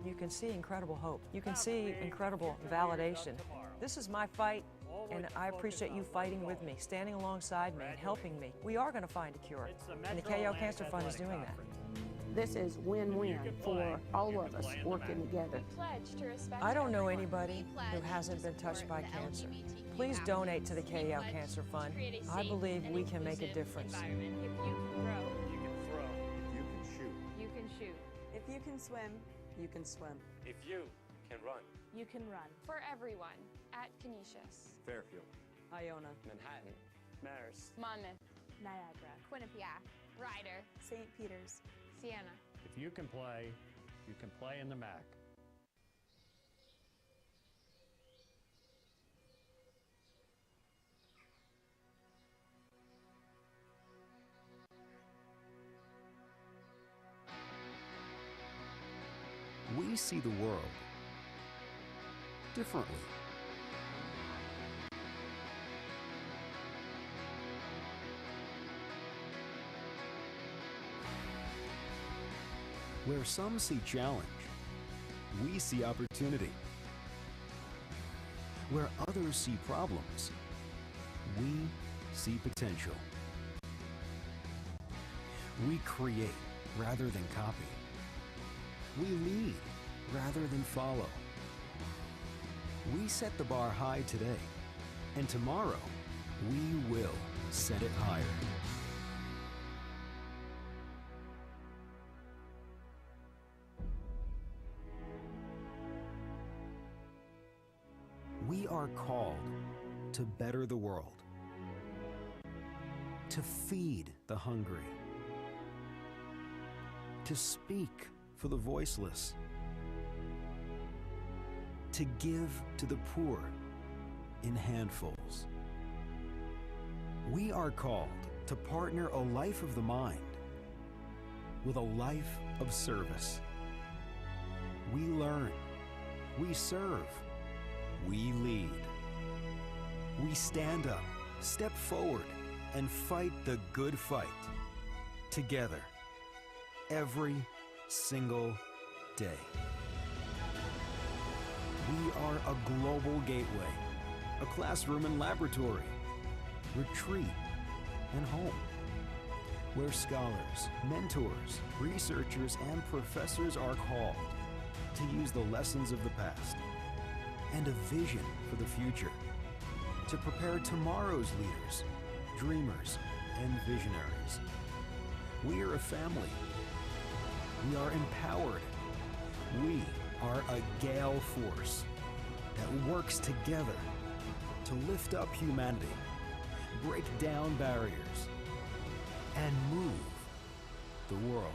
You can see incredible hope. You can see incredible validation. This is my fight, and I appreciate you fighting with me, standing alongside me and helping me. We are going to find a cure, and the KO Cancer Fund is doing that. This is win-win for all of us working together. I don't know anybody who hasn't been touched by cancer. Please donate to the KO Cancer Fund. I believe we can make a difference. If you can throw, You can throw. You can shoot. you can shoot. If you can swim, you can swim. If you can run. You can run. For everyone at Canisius, Fairfield. Iona. Manhattan. Marist. Monmouth, Niagara. Quinnipiac, Ryder, St. Peter's. Siena. If you can play in the MAC. We see the world differently. Where some see challenge, we see opportunity. Where others see problems, we see potential. We create rather than copy. We lead rather than follow. We set the bar high today, and tomorrow we will set it higher. We are called to better the world, to feed the hungry, to speak for the voiceless, to give to the poor in handfuls. We are called to partner a life of the mind with a life of service. We learn. We serve. We lead. We stand up, step forward, and fight the good fight. Together. Every single day. We are a global gateway, a classroom and laboratory, retreat and home, where scholars, mentors, researchers, and professors are called to use the lessons of the past and a vision for the future to prepare tomorrow's leaders, dreamers, and visionaries. We are a family. We are empowered. We are a gale force that works together to lift up humanity, break down barriers, and move the world.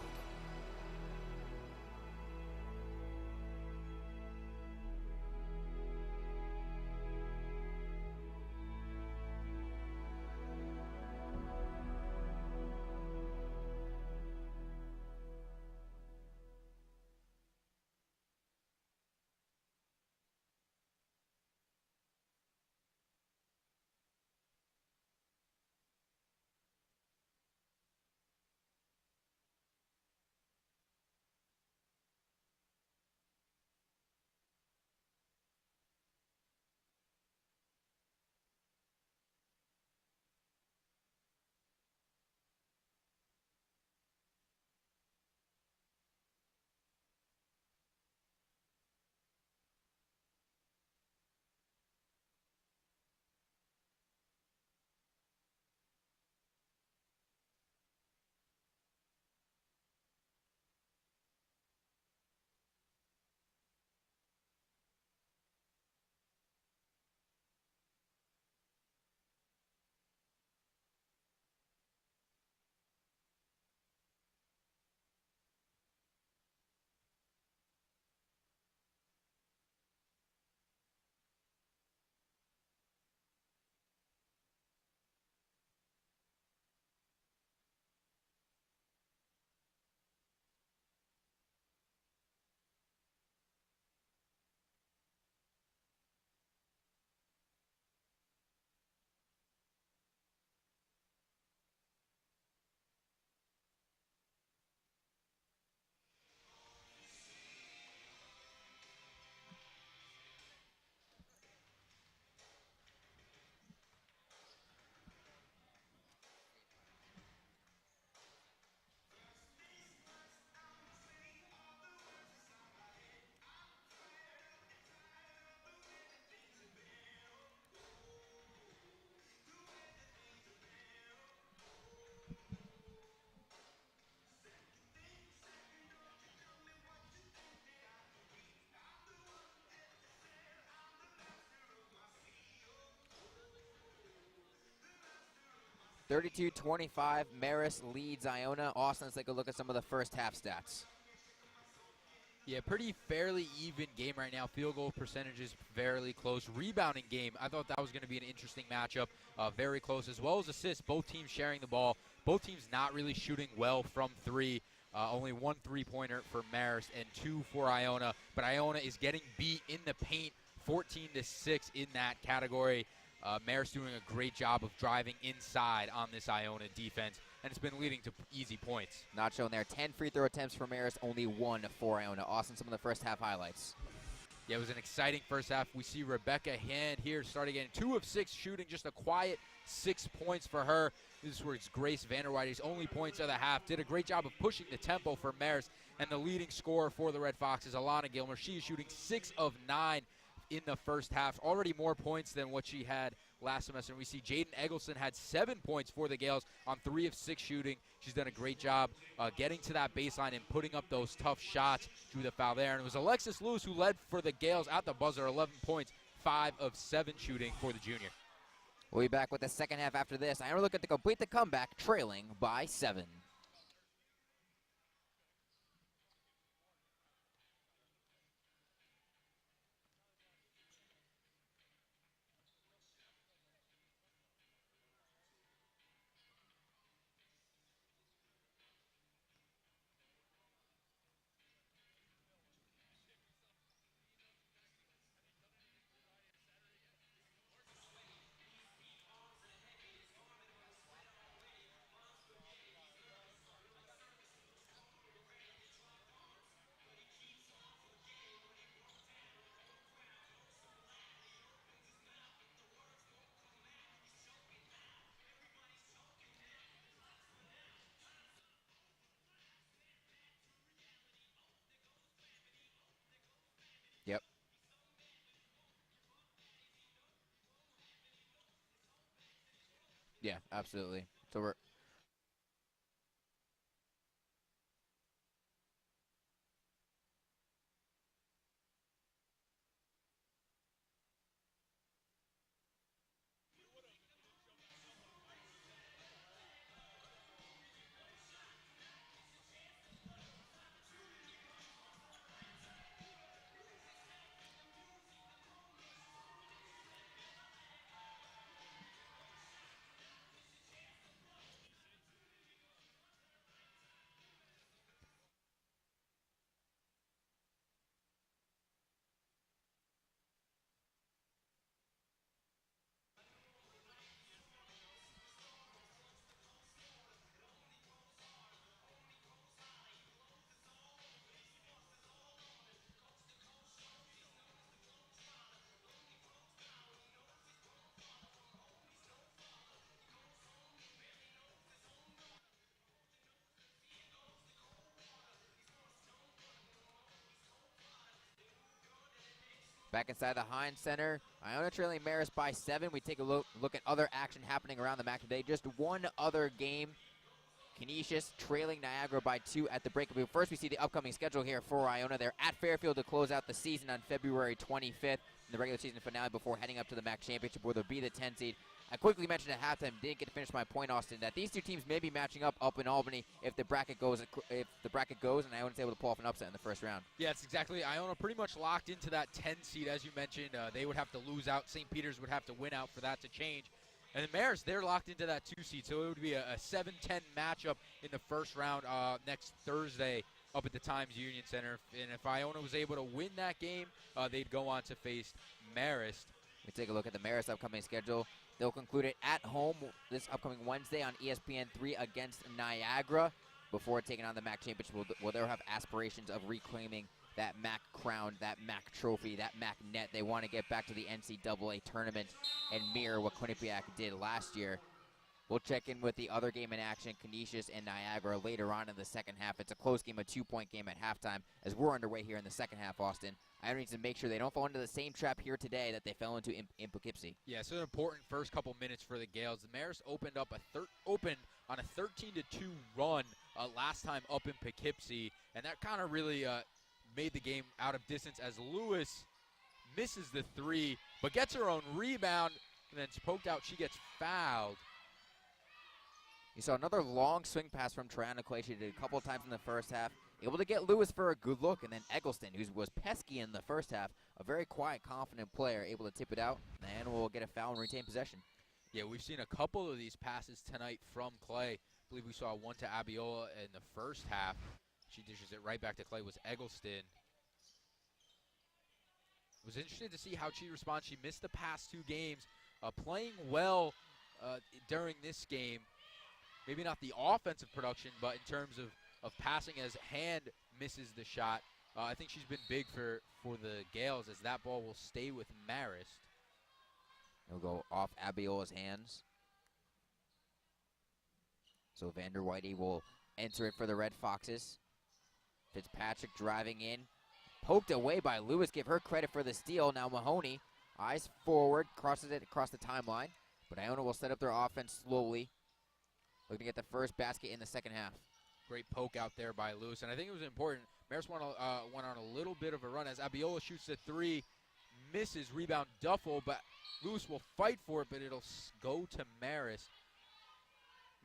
(32-25), Marist leads Iona. Austin, let's take a look at some of the first half stats. Yeah, pretty fairly even game right now. Field goal percentage is fairly close. Rebounding game, I thought that was going to be an interesting matchup. Very close, as well as assists. Both teams sharing the ball. Both teams not really shooting well from three. Only one three-pointer for Marist and two for Iona. But Iona is getting beat in the paint, 14-6 in that category. Marist doing a great job of driving inside on this Iona defense, and it's been leading to easy points. Not shown there. 10 free throw attempts for Marist, only 1 for Iona. Austin, some of the first half highlights. Yeah, it was an exciting first half. We see Rebecca Hand here starting again. 2 of 6 shooting, just a quiet 6 points for her. This was Grace Vanderweide's only points of the half. Did a great job of pushing the tempo for Marist, and the leading scorer for the Red Foxes, Alana Gilmer. She is shooting 6 of 9 in the first half. Already more points than what she had last semester. And we see Jaden Eggleston had 7 points for the Gales on 3 of 6 shooting. She's done a great job getting to that baseline and putting up those tough shots. Drew the foul there. And it was Alexis Lewis who led for the Gales at the buzzer, 11 points, 5 of 7 shooting for the junior. We'll be back with the second half after this. Iona looking to complete the comeback, trailing by 7. Yeah, absolutely. So we're back inside the Heinz Center. Iona trailing Marist by 7. We take a look at other action happening around the MAC today. Just one other game. Canisius trailing Niagara by 2 at the break. But first, we see the upcoming schedule here for Iona. They're at Fairfield to close out the season on February 25th in the regular season finale before heading up to the MAC Championship, where they'll be the 10 seed. I quickly mentioned at halftime, didn't get to finish my point, Austin, that these two teams may be matching up in Albany if the bracket goes and Iona's able to pull off an upset in the first round. Yeah, it's exactly. Iona pretty much locked into that 10 seed, as you mentioned. They would have to lose out. St. Peter's would have to win out for that to change. And the Marist, they're locked into that 2 seed, so it would be a 7-10 matchup in the first round next Thursday up at the Times Union Center. And if Iona was able to win that game, they'd go on to face Marist. We take a look at the Marist upcoming schedule. They'll conclude it at home this upcoming Wednesday on ESPN3 against Niagara before taking on the MAC Championship, where they'll have aspirations of reclaiming that MAC crown, that MAC trophy, that MAC net. They want to get back to the NCAA tournament and mirror what Quinnipiac did last year. We'll check in with the other game in action, Canisius and Niagara, later on in the second half. It's a close game, a 2-point game at halftime. As we're underway here in the second half, Austin, Iona needs to make sure they don't fall into the same trap here today that they fell into in Poughkeepsie. Yeah, so an important first couple minutes for the Gales. The Marist opened on a 13-2 run last time up in Poughkeepsie, and that kind of really made the game out of distance as Lewis misses the 3, but gets her own rebound, and then it's poked out. She gets fouled. You saw another long swing pass from Triana Clay. She did a couple of times in the first half. Able to get Lewis for a good look, and then Eggleston, who was pesky in the first half, a very quiet, confident player, able to tip it out, and will get a foul and retain possession. Yeah, we've seen a couple of these passes tonight from Clay. I believe we saw one to Abiola in the first half. She dishes it right back to Clay. Was Eggleston. It was interesting to see how she responds. She missed the past 2 games, playing well during this game. Maybe not the offensive production, but in terms of passing, as Hand misses the shot. I think she's been big for the Gales, as that ball will stay with Marist. It'll go off Abiola's hands. So Vander Whitey will enter it for the Red Foxes. Fitzpatrick driving in. Poked away by Lewis. Give her credit for the steal. Now Mahoney, eyes forward, crosses it across the timeline. But Iona will set up their offense slowly, looking to get the first basket in the second half. Great poke out there by Lewis, and I think it was important. Marist went on a little bit of a run as Abiola shoots the 3, misses, rebound Duffel, but Lewis will fight for it, but it'll go to Marist.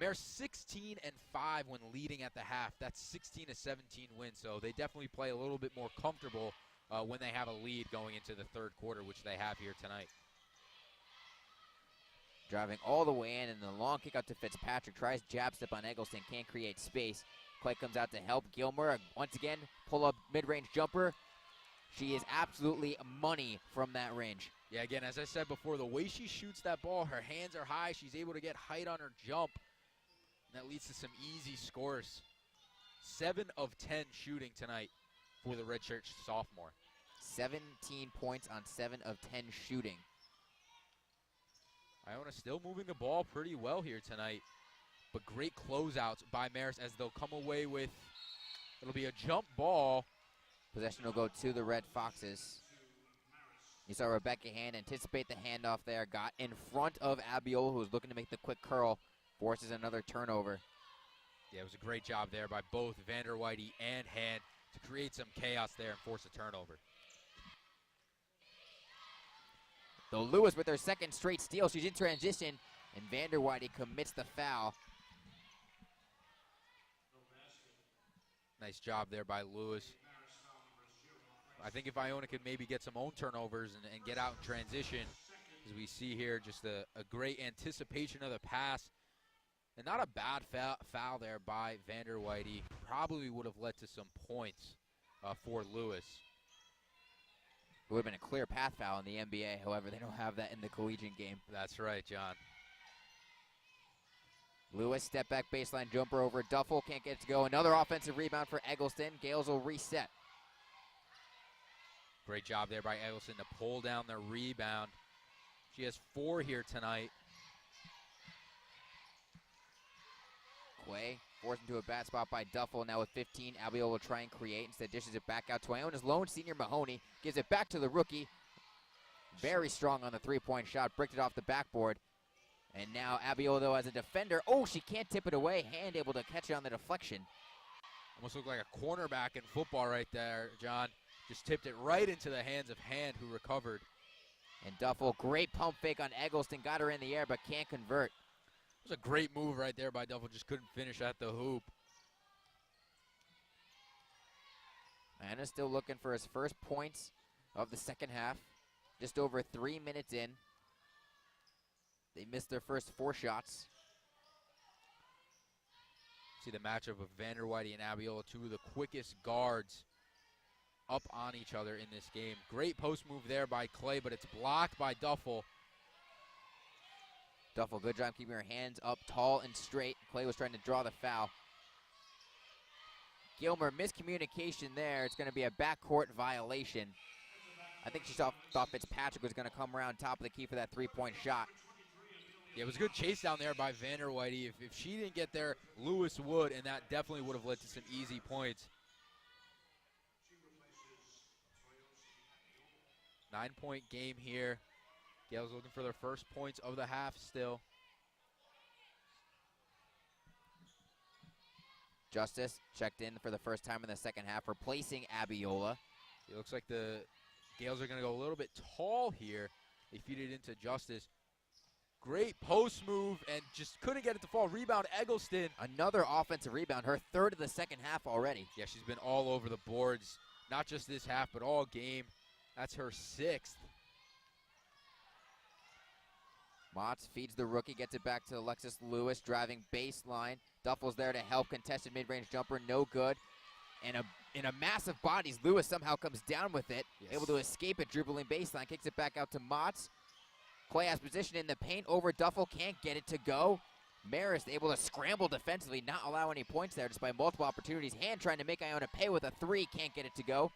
Marist 16-5 when leading at the half. That's 16-17 win, so they definitely play a little bit more comfortable when they have a lead going into the third quarter, which they have here tonight. Driving all the way in, and the long kick out to Fitzpatrick. Tries jab step on Eggleston, can't create space. Clay comes out to help. Gilmer, once again, pull up mid-range jumper. She is absolutely money from that range. Yeah, again, as I said before, the way she shoots that ball, her hands are high. She's able to get height on her jump. And that leads to some easy scores. 7 of 10 shooting tonight for the redshirt sophomore. 17 points on 7 of 10 shooting. Iona still moving the ball pretty well here tonight, but great closeouts by Marist as they'll come away with, it'll be a jump ball. Possession will go to the Red Foxes. You saw Rebecca Hand anticipate the handoff there, got in front of Abiola, who was looking to make the quick curl, forces another turnover. Yeah, it was a great job there by both Vander Whitey and Hand to create some chaos there and force a turnover. Though Lewis with her second straight steal, she's in transition, and Vander Whitey commits the foul. Nice job there by Lewis. I think if Iona could maybe get some own turnovers and get out in transition, as we see here, just a great anticipation of the pass. And not a bad foul there by Vander Whitey. Probably would have led to some points for Lewis. It would have been a clear path foul in the NBA. However, they don't have that in the collegiate game. That's right, John. Lewis, step back baseline jumper over Duffel. Can't get it to go. Another offensive rebound for Eggleston. Gales will reset. Great job there by Eggleston to pull down the rebound. She has 4 here tonight. Quay forced into a bad spot by Duffel. Now with 15, Abiola will try and create. Instead dishes it back out to Iona's lone senior Mahoney. Gives it back to the rookie. Very strong on the three-point shot. Bricked it off the backboard. And now Abiola, though, as a defender. Oh, she can't tip it away. Hand able to catch it on the deflection. Almost looked like a cornerback in football right there, John. Just tipped it right into the hands of Hand, who recovered. And Duffel, great pump fake on Eggleston. Got her in the air, but can't convert. It was a great move right there by Duffel. Just couldn't finish at the hoop. Iona's still looking for his first points of the second half. Just over 3 minutes in. They missed their first 4 shots. See the matchup of Vander Whitey and Abiola, 2 of the quickest guards up on each other in this game. Great post move there by Clay, but it's blocked by Duffel. Duffel, good job keeping her hands up tall and straight. Clay was trying to draw the foul. Gilmer, miscommunication there. It's going to be a backcourt violation. I think she thought Fitzpatrick was going to come around top of the key for that three-point shot. Yeah, it was a good chase down there by Vander Whitey. If she didn't get there, Lewis would, and that definitely would have led to some easy points. 9-point game here. Gales looking for their first points of the half still. Justice checked in for the first time in the second half, replacing Abiola. It looks like the Gales are going to go a little bit tall here. They feed it into Justice. Great post move and just couldn't get it to fall. Rebound, Eggleston. Another offensive rebound, her third of the second half already. Yeah, she's been all over the boards, not just this half, but all game. That's her 6th. Motts feeds the rookie, gets it back to Alexis Lewis, driving baseline. Duffel's there to help, contested mid-range jumper, no good. And in a massive bodies, Lewis somehow comes down with it, able to escape it, dribbling baseline, kicks it back out to Motts. Clay has position in the paint over Duffel, can't get it to go. Marist able to scramble defensively, not allow any points there despite multiple opportunities. Hand trying to make Iona pay with a 3, can't get it to go.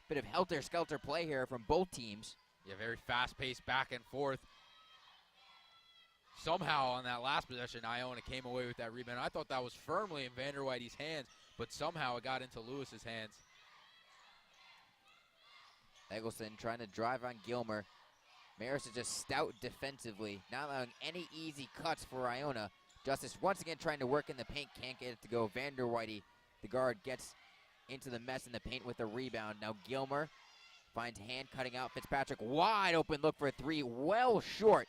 Bit of helter-skelter play here from both teams. Yeah, very fast-paced back and forth. Somehow on that last possession, Iona came away with that rebound. I thought that was firmly in Vander Whitey's hands, but somehow it got into Lewis's hands. Eggleston trying to drive on Gilmer. Marist is just stout defensively, not allowing any easy cuts for Iona. Justice once again trying to work in the paint, can't get it to go. Vander Whitey, the guard, gets into the mess in the paint with a rebound. Now Gilmer finds Hand cutting out Fitzpatrick. Wide open look for a 3, well short,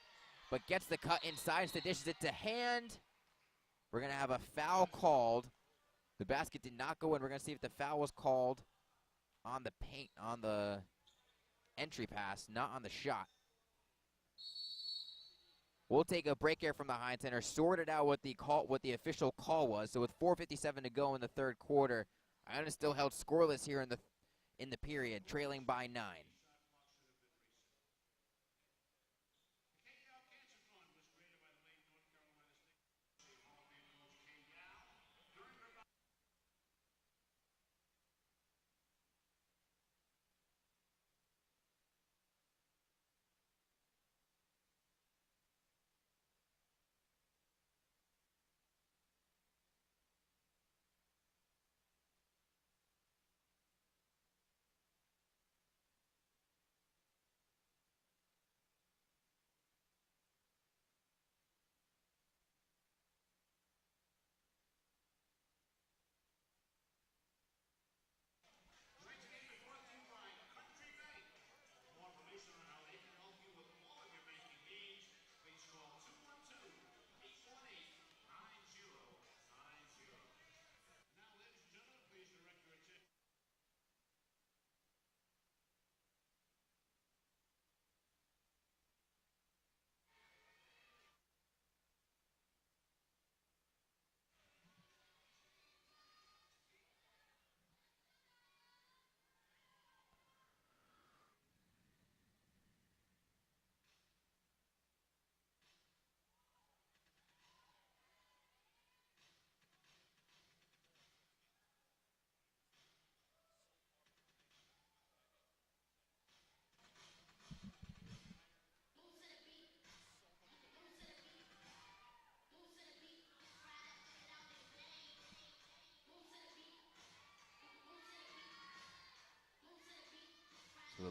but gets the cut inside, instead dishes it to Hand. We're going to have a foul called. The basket did not go in. We're going to see if the foul was called on the paint, on the entry pass, not on the shot. We'll take a break here from the Heinz Center, sort it out what the official call was. So with 4:57 to go in the third quarter, Iona still held scoreless here in the period, trailing by 9.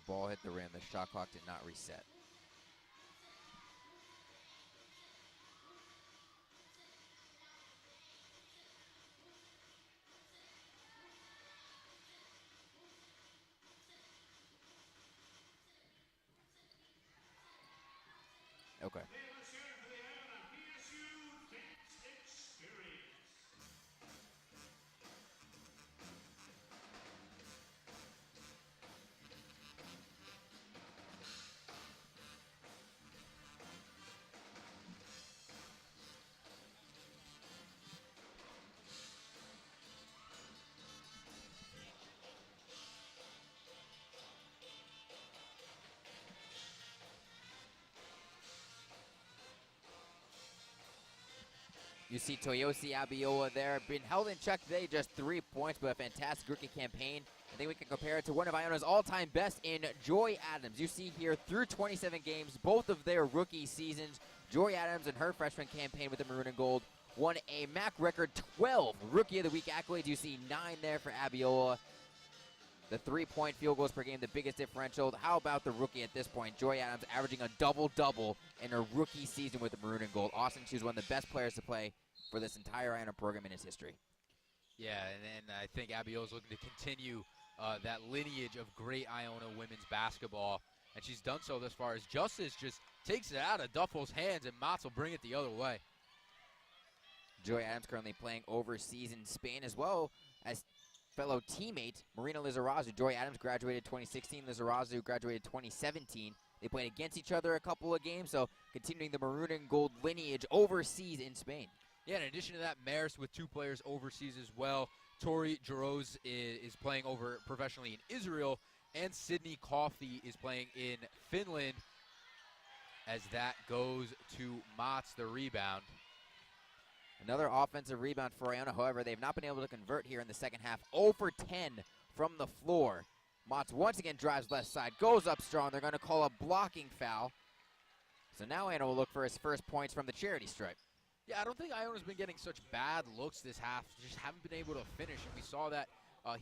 ball hit the rim. The shot clock did not reset. Okay. You see Toyosi Abiola there, been held in check today, just 3 points, but a fantastic rookie campaign. I think we can compare it to one of Iona's all-time best in Joy Adams. You see here through 27 games, both of their rookie seasons, Joy Adams in her freshman campaign with the Maroon and Gold won a MAC record 12 Rookie of the Week accolades. You see 9 there for Abiola. The 3-point field goals per game, the biggest differential. How about the rookie at this point? Joy Adams averaging a double-double in her rookie season with the Maroon and Gold. Austin, she was one of the best players to play for this entire Iona program in its history. Yeah, and I think Abiola's looking to continue that lineage of great Iona women's basketball, and she's done so thus far as Justice just takes it out of Duffel's hands, and Motts will bring it the other way. Joy Adams currently playing overseas in Spain as well as fellow teammate Marina Lizarazu. Joy Adams graduated 2016, Lizarazu graduated 2017. They played against each other a couple of games, so continuing the Maroon and Gold lineage overseas in Spain. Yeah, in addition to that, Marist with 2 players overseas as well. Tori Jarosz is playing over professionally in Israel, and Sydney Coffey is playing in Finland as that goes to Motts, the rebound. Another offensive rebound for Iona. However, they've not been able to convert here in the second half. 0 for 10 from the floor. Motts once again drives left side, goes up strong. They're going to call a blocking foul. So now Iona will look for his first points from the charity stripe. Yeah, I don't think Iona's been getting such bad looks this half. Just haven't been able to finish, and we saw that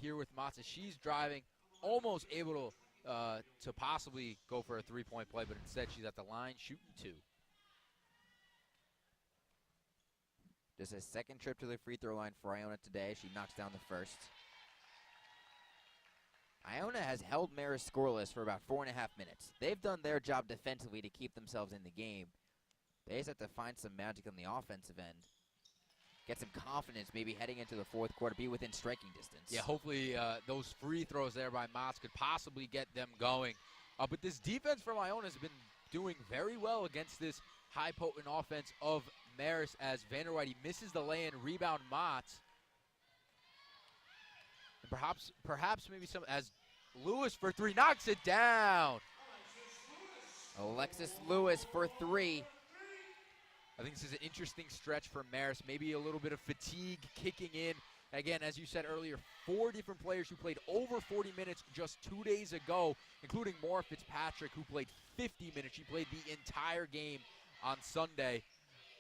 here with Motts. She's driving, almost able to possibly go for a 3-point play, but instead she's at the line shooting 2. Just a second trip to the free throw line for Iona today. She knocks down the first. Iona has held Marist scoreless for about 4.5 minutes. They've done their job defensively to keep themselves in the game. They just have to find some magic on the offensive end. Get some confidence maybe heading into the fourth quarter, be within striking distance. Yeah, hopefully those free throws there by Motts could possibly get them going. But this defense from Iona has been doing very well against this high potent offense of Marist as Vanderwide misses the lay-in, rebound Motts. And perhaps maybe some as Lewis for 3 knocks it down. Alexis Lewis for 3. I think this is an interesting stretch for Marist. Maybe a little bit of fatigue kicking in. Again, as you said earlier, 4 different players who played over 40 minutes just 2 days ago, including Maura Fitzpatrick, who played 50 minutes. She played the entire game on Sunday.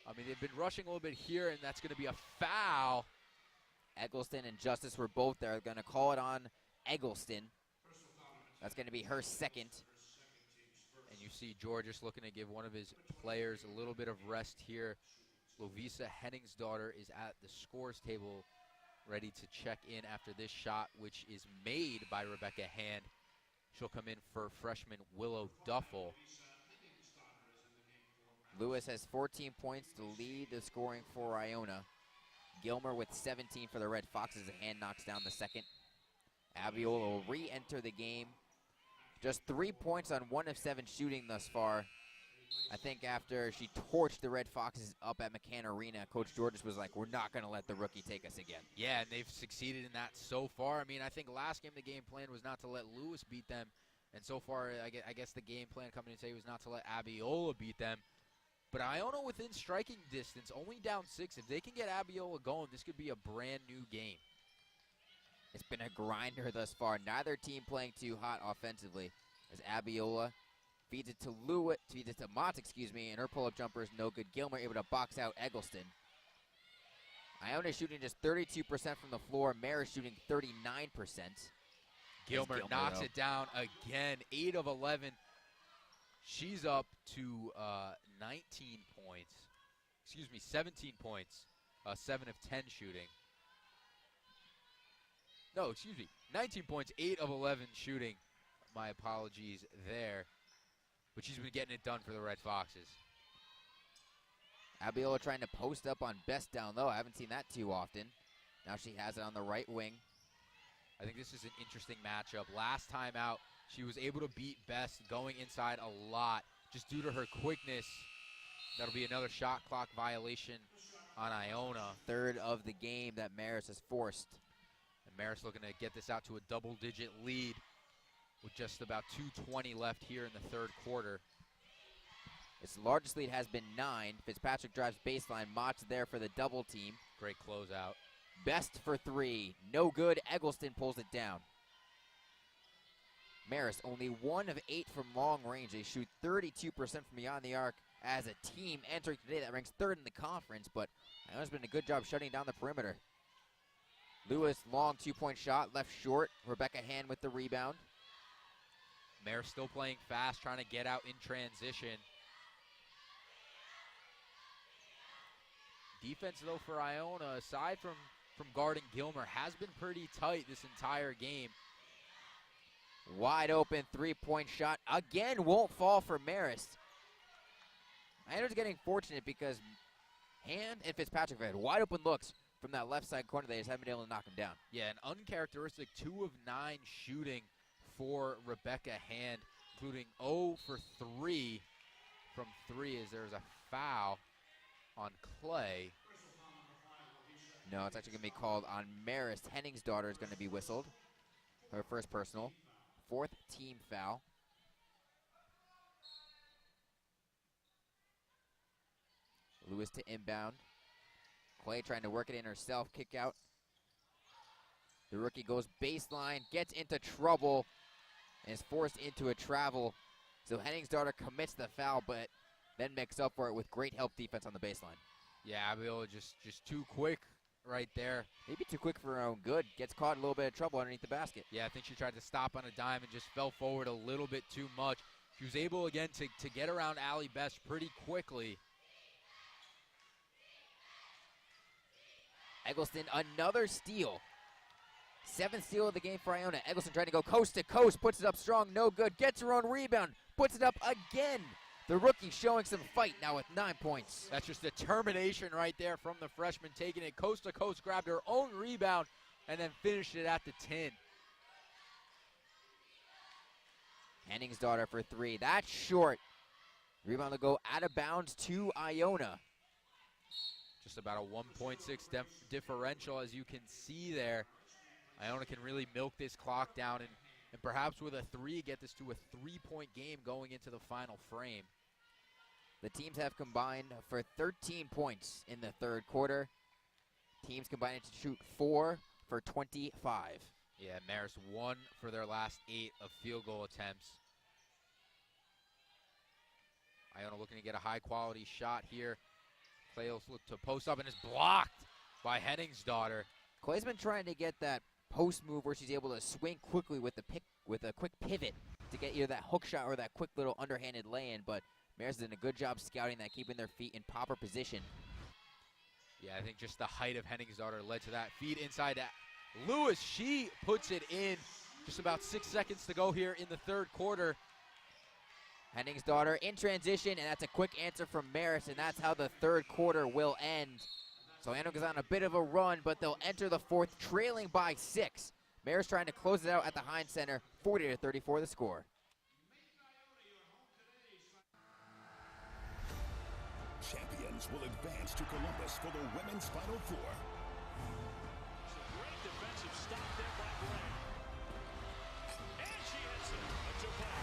I mean, they've been rushing a little bit here, and that's going to be a foul. Eggleston and Justice were both there. They're going to call it on Eggleston. That's going to be her second. And you see Georges looking to give one of his players a little bit of rest here. Lovisa Henningsdottir is at the scores table ready to check in after this shot, which is made by Rebecca Hand. She'll come in for freshman Willow Duffel. Lewis has 14 points to lead the scoring for Iona. Gilmer with 17 for the Red Foxes. Hand knocks down the second. Abiola will re-enter the game. Just 3 points on 1 of 7 shooting thus far. I think after she torched the Red Foxes up at McCann Arena, Coach Georges was like, we're not going to let the rookie take us again. Yeah, and they've succeeded in that so far. I mean, I think last game the game plan was not to let Lewis beat them. And so far, I guess the game plan coming in today was not to let Abiola beat them. But Iona within striking distance, only down 6. If they can get Abiola going, this could be a brand new game. It's been a grinder thus far. Neither team playing too hot offensively as Abiola feeds it to Motts, and her pull-up jumper is no good. Gilmer able to box out Eggleston. Iona shooting just 32% from the floor. Marist shooting 39%. Gilmer knocks it down again, 8 of 11. She's up to 19 points. Excuse me, 17 points, 7 of 10 shooting. No, excuse me, 19 points, 8 of 11 shooting. My apologies there. But she's been getting it done for the Red Foxes. Abiola trying to post up on Best down low. I haven't seen that too often. Now she has it on the right wing. I think this is an interesting matchup. Last time out, she was able to beat Best going inside a lot just due to her quickness. That'll be another shot clock violation on Iona. Third of the game that Marist has forced. And Marist looking to get this out to a double-digit lead with just about 2:20 left here in the third quarter. Its largest lead has been 9. Fitzpatrick drives baseline. Mott's there for the double team. Great closeout. Best for 3. No good. Eggleston pulls it down. Marist only 1 of 8 from long range. They shoot 32% from beyond the arc as a team entering today that ranks 3rd in the conference, but Iona's been a good job shutting down the perimeter. Lewis, long 2-point shot, left short. Rebecca Hand with the rebound. Marist still playing fast, trying to get out in transition. Defense, though, for Iona, aside from guarding Gilmer, has been pretty tight this entire game. Wide open 3-point shot. Again, won't fall for Marist. Iona's getting fortunate because Hand and Fitzpatrick have had wide open looks from that left side corner. They just haven't been able to knock him down. Yeah, an uncharacteristic 2 of 9 shooting for Rebecca Hand, including 0 for 3 from 3 as there's a foul on Clay. No, it's actually going to be called on Marist. Henning's daughter is going to be whistled. Her first personal. 4th team foul. Lewis to inbound. Clay trying to work it in herself. Kick out. The rookie goes baseline, gets into trouble, and is forced into a travel. So Henning's daughter commits the foul, but then makes up for it with great help defense on the baseline. Yeah, Abiola just too quick right there. Maybe too quick for her own good. Gets caught in a little bit of trouble underneath the basket. Yeah, I think she tried to stop on a dime and just fell forward a little bit too much. She was able, again, to get around Allie Best pretty quickly. Eggleston, another steal. 7th steal of the game for Iona. Eggleston trying to go coast to coast. Puts it up strong, no good. Gets her own rebound. Puts it up again. The rookie showing some fight now with 9 points. That's just determination right there from the freshman, taking it coast to coast, grabbed her own rebound, and then finished it at the 10. Henning's daughter for 3. That's short. Rebound will go out of bounds to Iona. Just about a 1.6 differential, as you can see there. Iona can really milk this clock down and perhaps with a 3 get this to a 3-point game going into the final frame. The teams have combined for 13 points in the third quarter. Teams combined to shoot 4 for 25. Yeah, Marist 1 for their last 8 of field goal attempts. Iona looking to get a high-quality shot here. Clay will look to post up and is blocked by Henning's daughter. Clay's been trying to get that post move where she's able to swing quickly with a quick pivot to get either that hook shot or that quick little underhanded lay-in, but Marist did a good job scouting that, keeping their feet in proper position. Yeah, I think just the height of Henning's daughter led to that feed inside that. Lewis, she puts it in. Just about 6 seconds to go here in the third quarter. Henning's daughter in transition, and that's a quick answer from Marist, and that's how the third quarter will end. So Iona goes on a bit of a run, but they'll enter the fourth trailing by 6. Marist trying to close it out at the Heinz Center, 40-34 the score. Champions will advance to Columbus for the Women's Final Four. Great defensive stop there by Gray. And she hits it. A Japan.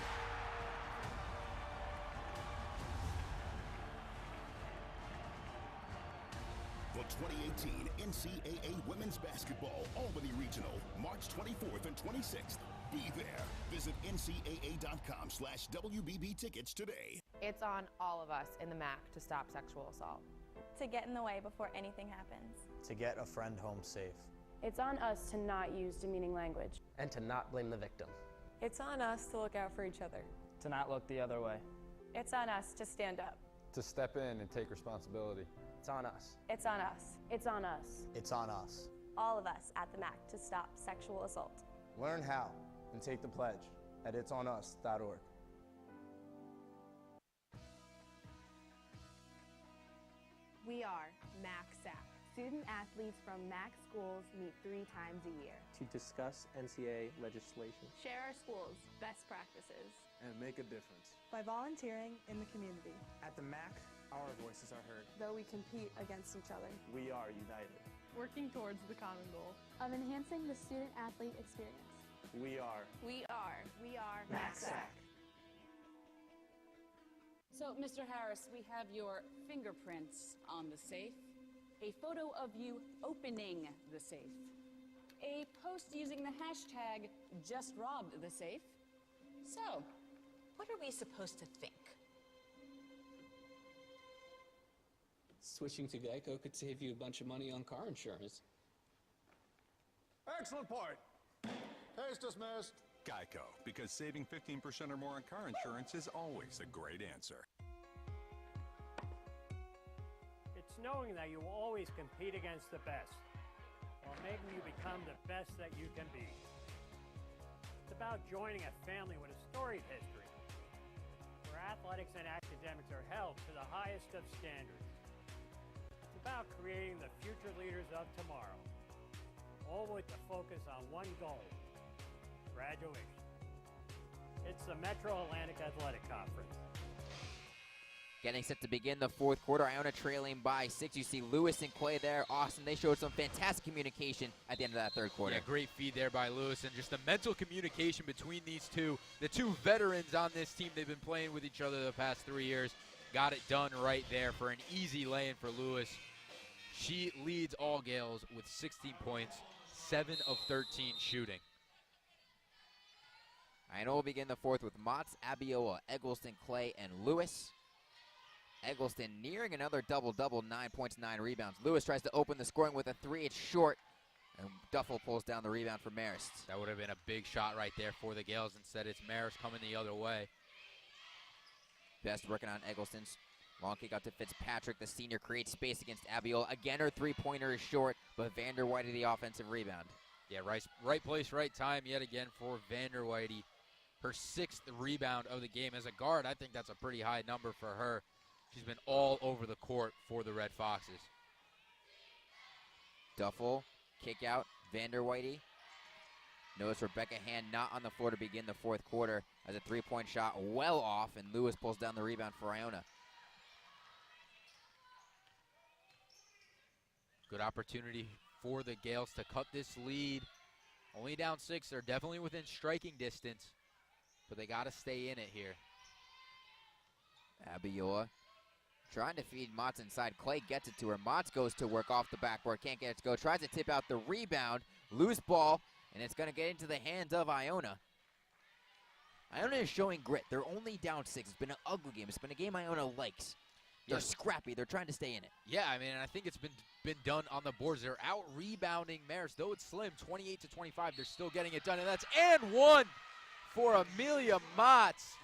The 2018 NCAA Women's Basketball Albany Regional, March 24th and 26th. Be there. Visit ncaa.com/WBB tickets today. It's on all of us in the MAC to stop sexual assault. To get in the way before anything happens. To get a friend home safe. It's on us to not use demeaning language. and to not blame the victim. It's on us to look out for each other. To not look the other way. It's on us to stand up. To step in and take responsibility. It's on us. It's on us. It's on us. It's on us. All of us at the MAC to stop sexual assault. Learn how and take the pledge at itsonus.org. We are MAC-SAC. Student athletes from MAC schools meet 3 times a year To discuss NCAA legislation. share our schools' best practices, And make a difference. by volunteering in the community. At the MAC, our voices are heard. Though we compete against each other, We are united. working towards the common goal of enhancing the student-athlete experience. We are. We are MAC-SAC. So, Mr. Harris, we have your fingerprints on the safe, a photo of you opening the safe, a post using the hashtag #JustRobbedTheSafe. So, what are we supposed to think? Switching to Geico could save you a bunch of money on car insurance. Excellent point. Case dismissed. Geico, because saving 15% or more on car insurance is always a great answer. It's knowing that you will always compete against the best, while making you become the best that you can be. It's about joining a family with a storied history, where athletics and academics are held to the highest of standards. It's about creating the future leaders of tomorrow, all with the focus on one goal: graduation. It's the Metro Atlantic Athletic Conference. Getting set to begin the fourth quarter. Iona trailing by 6. You see Lewis and Clay there. Austin, they showed some fantastic communication at the end of that third quarter. Yeah, great feed there by Lewis, and just the mental communication between these two. The two veterans on this team, they've been playing with each other the past 3 years. Got it done right there for an easy lay-in for Lewis. She leads all Gales with 16 points, 7 of 13 shooting. Iona will begin the fourth with Motts, Abiola, Eggleston, Clay, and Lewis. Eggleston nearing another double-double, 9 points, 9 rebounds. Lewis tries to open the scoring with a 3. It's short, and Duffel pulls down the rebound for Marist. That would have been a big shot right there for the Gales. Instead, it's Marist coming the other way. Best working on Eggleston's. Long kick out to Fitzpatrick. The senior creates space against Abiola. Again, her three-pointer is short, but Vander Whitey the offensive rebound. Yeah, right place, right time yet again for Vander Whitey. Her 6th rebound of the game. As a guard, I think that's a pretty high number for her. She's been all over the court for the Red Foxes. Duffel, kick out, Vander Whitey. Notice Rebecca Hand not on the floor to begin the fourth quarter as a three-point shot well off, and Lewis pulls down the rebound for Iona. Good opportunity for the Gales to cut this lead. Only down 6. They're definitely within striking distance, but they got to stay in it here. Abiola trying to feed Motts inside. Clay gets it to her. Motts goes to work off the backboard. Can't get it to go. Tries to tip out the rebound. Loose ball, and it's going to get into the hands of Iona. Iona is showing grit. They're only down 6. It's been an ugly game. It's been a game Iona likes. They're scrappy. They're trying to stay in it. Yeah, I mean, I think it's been done on the boards. They're out rebounding Marist, though it's slim, 28-25. They're still getting it done, and that's and one for Amelia Motts.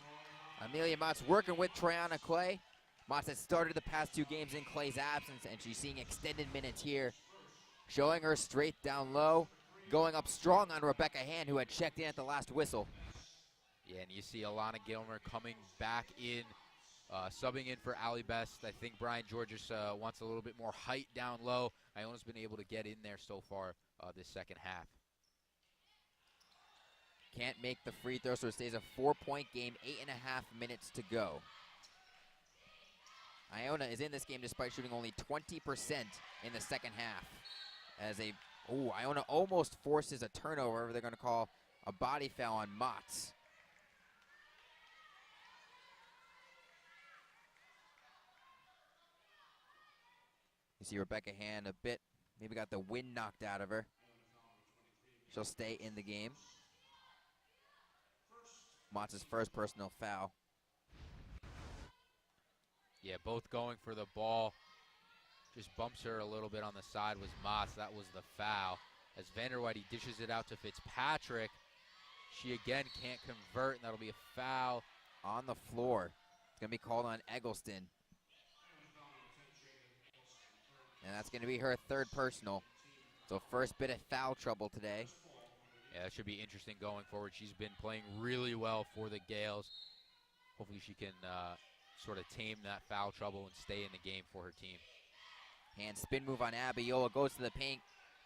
Amelia Motts working with Triana Clay. Motts has started the past 2 games in Clay's absence, and she's seeing extended minutes here. Showing her straight down low, going up strong on Rebecca Hand, who had checked in at the last whistle. Yeah, and you see Alana Gilmer coming back in, subbing in for Allie Best. I think Brian Georges wants a little bit more height down low. Iona's been able to get in there so far this second half. Can't make the free throw, so it stays a 4-point game, 8.5 minutes to go. Iona is in this game despite shooting only 20% in the second half. As Iona almost forces a turnover. They're going to call a body foul on Motts. You see Rebecca Hand a bit, maybe got the wind knocked out of her. She'll stay in the game. Motts' first personal foul. Yeah, both going for the ball. Just bumps her a little bit on the side was Motts. That was the foul. As Vander Whitey dishes it out to Fitzpatrick. She again can't convert, and that'll be a foul. On the floor. It's going to be called on Eggleston. And that's going to be her third personal. So first bit of foul trouble today. Yeah, that should be interesting going forward. She's been playing really well for the Gales. Hopefully she can sort of tame that foul trouble and stay in the game for her team. Hand spin move on Abiola, goes to the paint.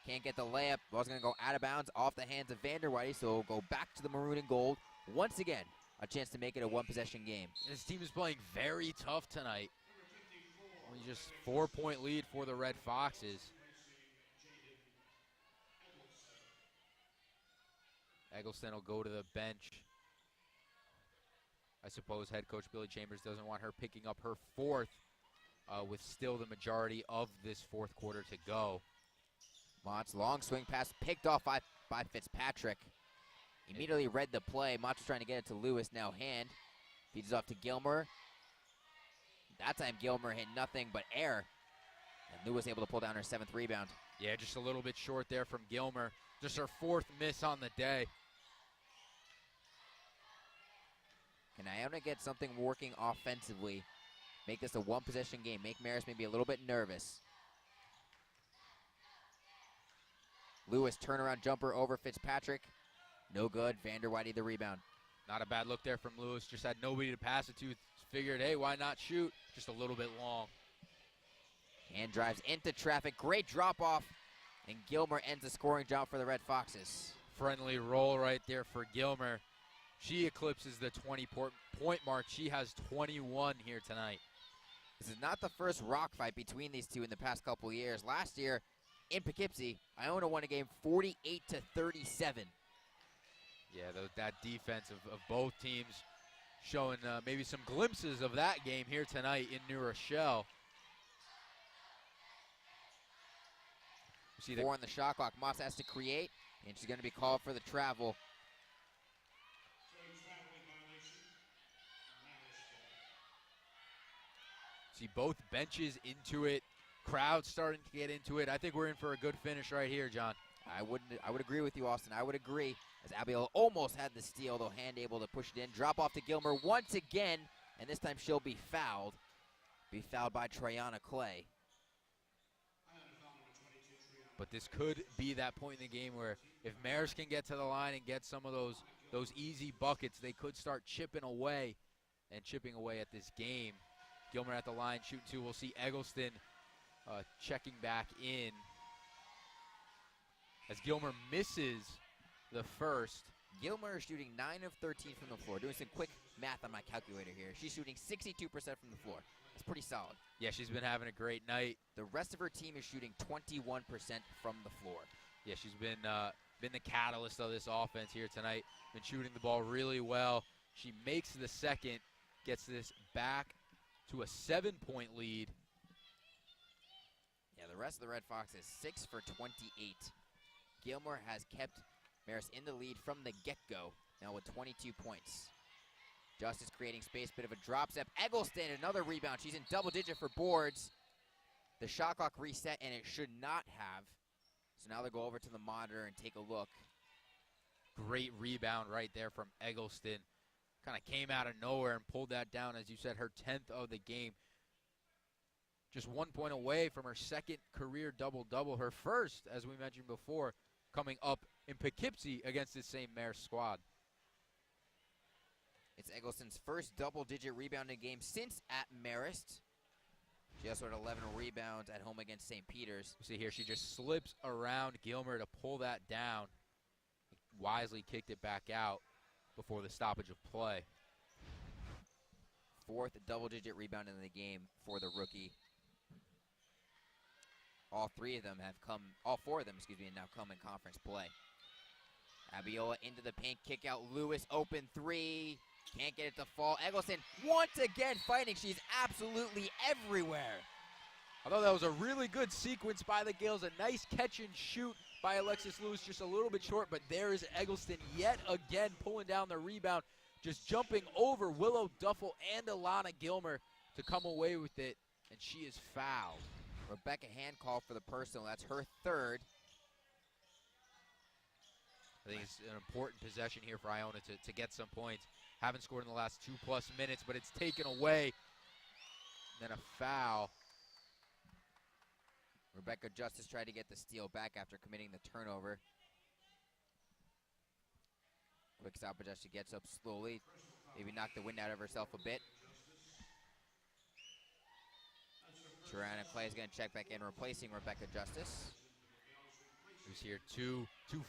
Can't get the layup. Ball's going to go out of bounds off the hands of Vanderwide, so it'll go back to the maroon and gold. Once again, a chance to make it a one-possession game. This team is playing very tough tonight. Only just 4-point lead for the Red Foxes. Eggleston will go to the bench. I suppose head coach Billy Chambers doesn't want her picking up her fourth with still the majority of this fourth quarter to go. Mott's long swing pass picked off by Fitzpatrick. Immediately read the play. Mott's trying to get it to Lewis, now hand. Feeds it off to Gilmer. That time Gilmer hit nothing but air. And Lewis able to pull down her 7th rebound. Yeah, just a little bit short there from Gilmer. Just her 4th miss on the day. Can Iona get something working offensively? Make this a one-possession game. Make Marist maybe a little bit nervous. Lewis turnaround jumper over Fitzpatrick. No good. Vanderwide the rebound. Not a bad look there from Lewis. Just had nobody to pass it to. Figured, hey, why not shoot? Just a little bit long. Hand drives into traffic. Great drop-off. And Gilmer ends the scoring job for the Red Foxes. Friendly roll right there for Gilmer. She eclipses the 20-point mark. She has 21 here tonight. This is not the first rock fight between these two in the past couple years. Last year in Poughkeepsie, Iona won a game 48-37. Yeah, that defense of both teams showing maybe some glimpses of that game here tonight in New Rochelle. You see 4 on the shot clock. Moss has to create, and she's going to be called for the travel. See both benches into it. Crowd starting to get into it. I think we're in for a good finish right here, John. I would agree with you, Austin. I would agree. As Abiel almost had the steal, though Hand able to push it in. Drop off to Gilmer once again, and this time she'll be fouled. Be fouled by Triana Clay. But this could be that point in the game where if Marist can get to the line and get some of those easy buckets, they could start chipping away at this game. Gilmer at the line, shooting 2. We'll see Eggleston checking back in. As Gilmer misses the first. Gilmer is shooting 9 of 13 from the floor. Doing some quick math on my calculator here. She's shooting 62% from the floor. That's pretty solid. Yeah, she's been having a great night. The rest of her team is shooting 21% from the floor. Yeah, she's been the catalyst of this offense here tonight. Been shooting the ball really well. She makes the second, gets this back to a 7-point lead. Yeah, the rest of the Red Foxes 6 for 28. Gilmer has kept Marist in the lead from the get-go, now with 22 points. Justice creating space, bit of a drop step. Eggleston, another rebound. She's in double digit for boards. The shot clock reset, and it should not have. So now they'll go over to the monitor and take a look. Great rebound right there from Eggleston. Kind of came out of nowhere and pulled that down, as you said, her 10th of the game. Just 1 point away from her second career double-double. Her first, as we mentioned before, coming up in Poughkeepsie against this same Marist squad. It's Eggleston's first double-digit rebounding game since at Marist. She also had 11 rebounds at home against St. Peter's. See here, she just slips around Gilmer to pull that down. Wisely kicked it back out before the stoppage of play. 4th double-digit rebound in the game for the rookie. All 4 of them, have now come in conference play. Abiola into the paint, kick out Lewis, open 3. Can't get it to fall. Eggleston once again fighting. She's absolutely everywhere. I thought that was a really good sequence by the Gales. A nice catch and shoot by Alexis Lewis, just a little bit short, but there is Eggleston yet again pulling down the rebound, just jumping over Willow Duffel and Alana Gilmer to come away with it, and she is fouled. Rebecca Hand called for the personal. That's her 3rd. I think it's an important possession here for Iona to get some points. Haven't scored in the last 2+ minutes, but it's taken away. Then a foul. Rebecca Justice tried to get the steal back after committing the turnover. Quick stoppage as she gets up slowly. Maybe knock the wind out of herself a bit. Tirana Clay is going to check back in, replacing Rebecca Justice. Who's here? Two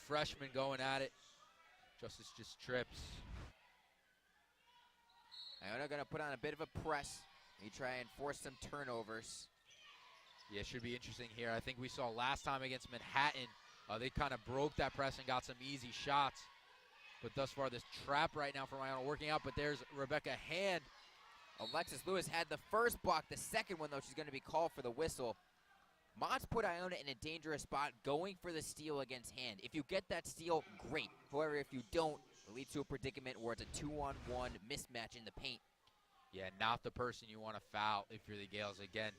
freshmen going at it. Justice just trips. Iona going to put on a bit of a press. They try and force some turnovers. Yeah, it should be interesting here. I think we saw last time against Manhattan, they kind of broke that press and got some easy shots. But thus far, this trap right now from Iona working out. But there's Rebecca Hand. Alexis Lewis had the first block. The second one, though, she's going to be called for the whistle. Mott's put Iona in a dangerous spot, going for the steal against Hand. If you get that steal, great. However, if you don't, it leads to a predicament where it's a 2-on-1 mismatch in the paint. Yeah, not the person you want to foul if you're the Gales. Again,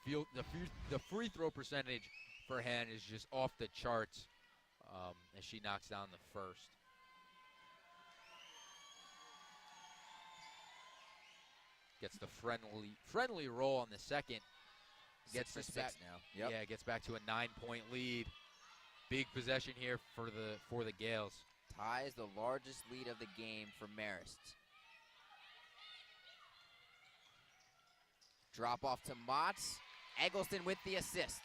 the free throw percentage for Hand is just off the charts as she knocks down the first. Gets the friendly roll on the second. Gets Six this for back six now. Yep. Yeah, gets back to a 9-point lead. Big possession here for the Gales. Ties the largest lead of the game for Marist. Drop off to Motts. Eggleston with the assist.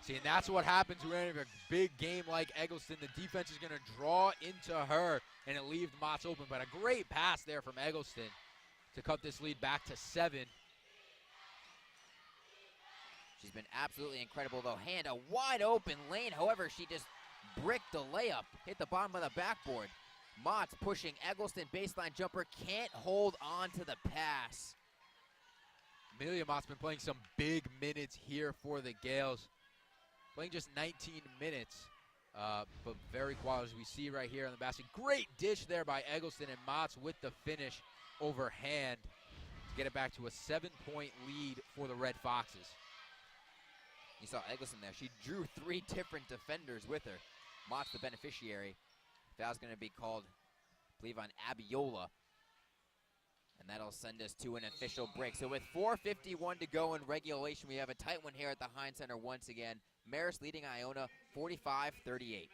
See, and that's what happens when you have a big game like Eggleston. The defense is going to draw into her, and it leaves Motts open. But a great pass there from Eggleston to cut this lead back to 7. She's been absolutely incredible, though. Hand a wide open lane. However, she just bricked the layup. Hit the bottom of the backboard. Motts pushing Eggleston. Baseline jumper. Can't hold on to the pass. Amelia Mott's been playing some big minutes here for the Gales. Playing just 19 minutes, but very quality, as we see right here on the basket. Great dish there by Eggleston, and Motts with the finish over Hand to get it back to a 7-point lead for the Red Foxes. You saw Eggleston there. She drew 3 different defenders with her. Mott's the beneficiary. Foul's going to be called, I believe, on Abiola. And that'll send us to an official break. So with 4:51 to go in regulation, we have a tight one here at the Heinz Center once again. Marist leading Iona 45-38.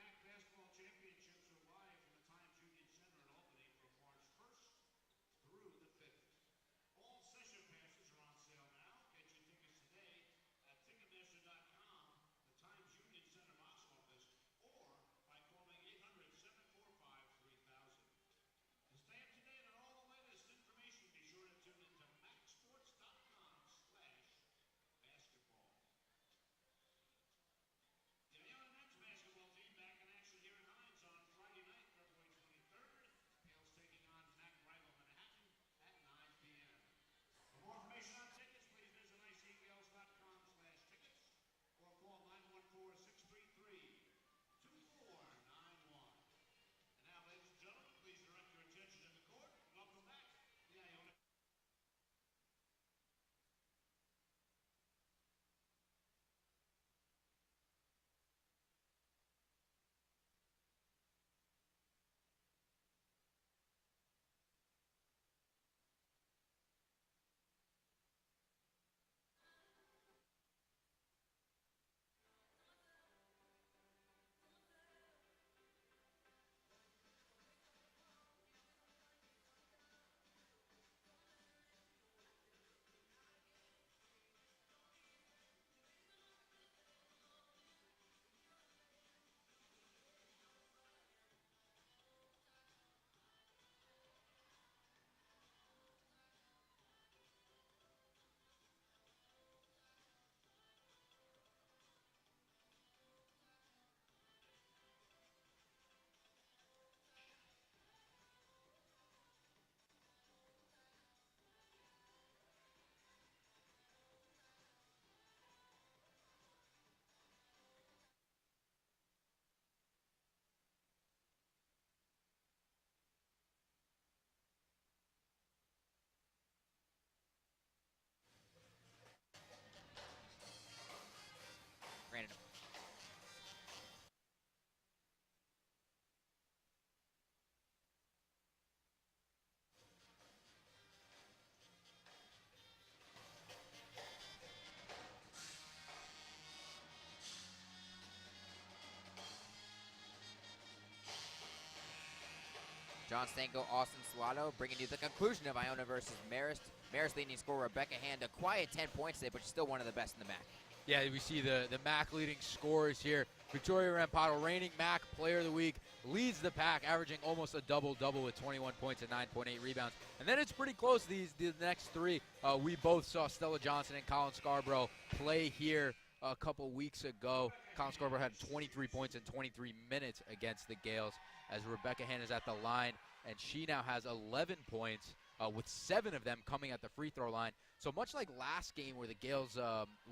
John Stanko, Austin Salado, bringing you the conclusion of Iona versus Marist. Marist leading scorer Rebecca Hand, a quiet 10 points today, but she's still one of the best in the MAC. Yeah, we see the MAC leading scorers here. Victoria Rampado, reigning MAC Player of the Week, leads the pack, averaging almost a double-double with 21 points and 9.8 rebounds. And then it's pretty close, the next three. We both saw Stella Johnson and Colin Scarborough play here a couple weeks ago. Colin Scarborough had 23 points in 23 minutes against the Gales, as Rebecca Hand is at the line, and she now has 11 points, with 7 of them coming at the free throw line. So much like last game where the Gales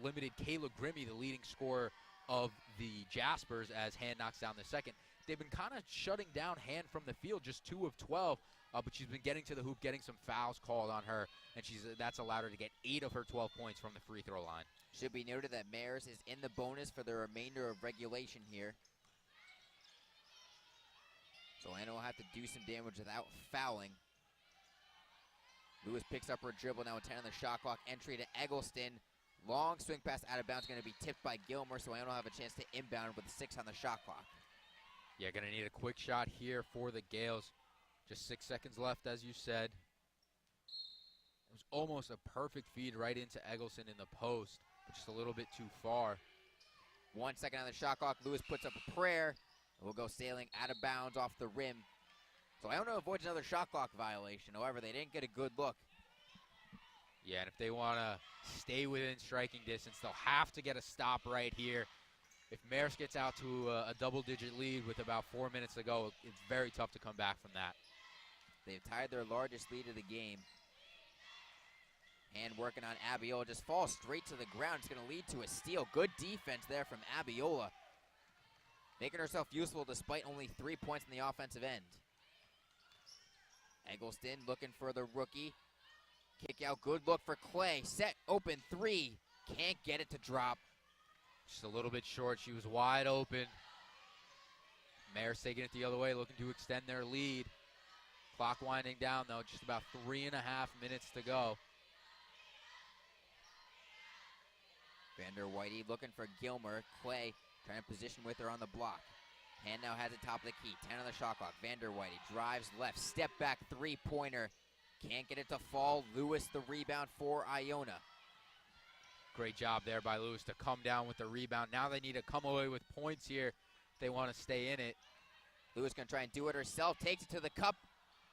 limited Kayla Grimmy, the leading scorer of the Jaspers, as Hand knocks down the second, they've been kind of shutting down Hand from the field, just 2 of 12, but she's been getting to the hoop, getting some fouls called on her, and that's allowed her to get 8 of her 12 points from the free throw line. Should be noted that Marist is in the bonus for the remainder of regulation here. So Iona will have to do some damage without fouling. Lewis picks up her dribble now with 10 on the shot clock. Entry to Eggleston. Long swing pass out of bounds, going to be tipped by Gilmer, so Iona will have a chance to inbound with 6 on the shot clock. Yeah, going to need a quick shot here for the Gales. Just 6 seconds left, as you said. It was almost a perfect feed right into Eggleston in the post, but just a little bit too far. 1 second on the shot clock. Lewis puts up a prayer. We'll go sailing out of bounds off the rim. So Iona avoids another shot clock violation. However, they didn't get a good look. Yeah, and if they want to stay within striking distance, they'll have to get a stop right here. If Marist gets out to a double-digit lead with about 4 minutes to go, it's very tough to come back from that. They've tied their largest lead of the game. Hand working on Abiola, just falls straight to the ground. It's going to lead to a steal. Good defense there from Abiola, making herself useful despite only 3 points in the offensive end. Eggleston looking for the rookie. Kick out, good look for Clay. Set, open three. Can't get it to drop. Just a little bit short. She was wide open. Marist taking it the other way, looking to extend their lead. Clock winding down, though. Just about 3.5 minutes to go. Vander Whitey looking for Gilmer. Clay trying to position with her on the block. Hand now has the top of the key. 10 on the shot clock. Vander Whitey drives left. Step back three-pointer. Can't get it to fall. Lewis the rebound for Iona. Great job there by Lewis to come down with the rebound. Now they need to come away with points here if they want to stay in it. Lewis going to try and do it herself. Takes it to the cup.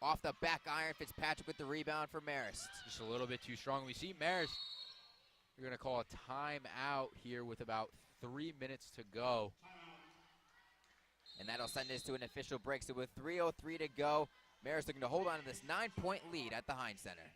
Off the back iron. Fitzpatrick with the rebound for Marist. Just a little bit too strong. We see Marist. We're going to call a timeout here with about 3 minutes to go. And that'll send us to an official break. So with 3:03 to go, Marist looking to hold on to this 9-point lead at the Heinz Center.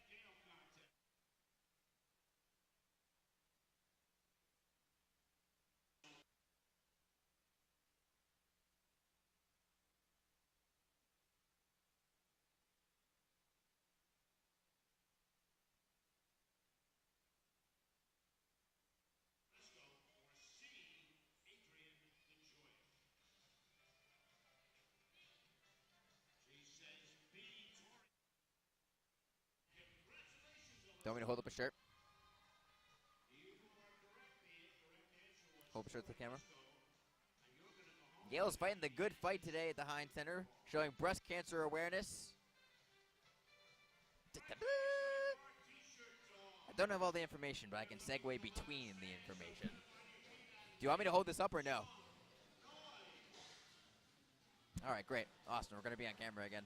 Don't want me to hold up a shirt? Hold up a shirt to the camera. Gale's fighting the good fight today at the Heinz Center, showing breast cancer awareness. I don't have all the information, but I can segue between the information. Do you want me to hold this up or no? All right, great. Austin, we're going to be on camera again.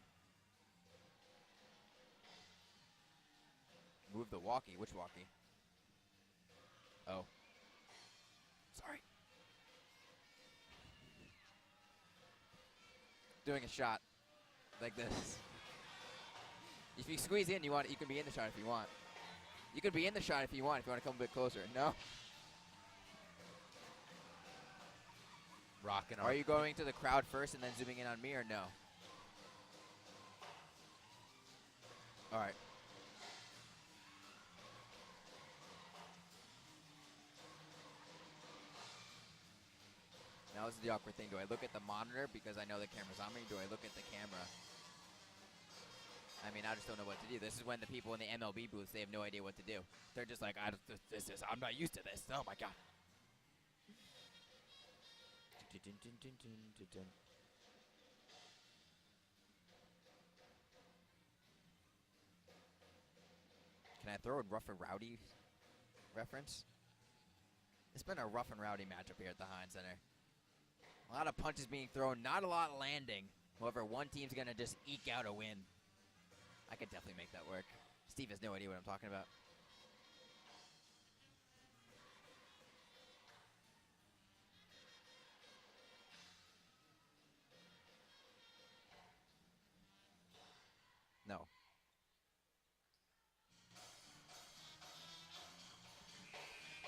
Move the walkie. Which walkie? Oh. Sorry. Doing a shot like this. If you squeeze in, you can be in the shot if you want. You can be in the shot if you want to come a bit closer. No? Rocking. Are you going to the crowd first and then zooming in on me or no? All right. Now this is the awkward thing. Do I look at the monitor because I know the camera's on me? Do I look at the camera? I mean, I just don't know what to do. This is when the people in the MLB booths, they have no idea what to do. They're just like, I'm not used to this. Oh my God. Can I throw in rough and rowdy reference? It's been a rough and rowdy matchup here at the Heinz Center. A lot of punches being thrown, not a lot landing. However, one team's going to just eke out a win. I could definitely make that work. Steve has no idea what I'm talking about. No.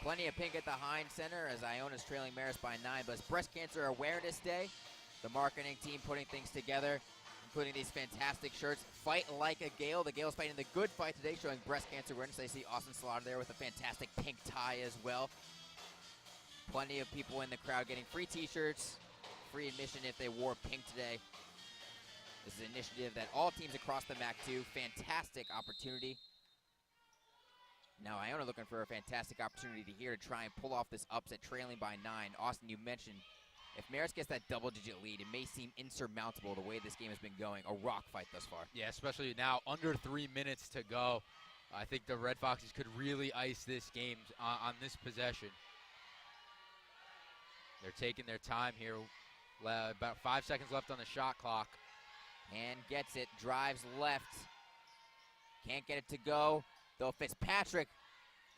Plenty of pink at the Heinz Center as Iona's trailing Marist by 9, but it's Breast Cancer Awareness Day. The marketing team putting things together, including these fantastic shirts. Fight like a Gale. The Gale's fighting the good fight today, showing breast cancer awareness. I see Austin Slaughter there with a fantastic pink tie as well. Plenty of people in the crowd getting free t-shirts, free admission if they wore pink today. This is an initiative that all teams across the MAC do. Fantastic opportunity. Now Iona looking for a fantastic opportunity here to try and pull off this upset, trailing by 9. Austin, you mentioned if Marist gets that double-digit lead, it may seem insurmountable the way this game has been going. A rock fight thus far. Yeah, especially now, under 3 minutes to go. I think the Red Foxes could really ice this game on this possession. They're taking their time here. About 5 seconds left on the shot clock. And gets it, drives left. Can't get it to go. Though Fitzpatrick,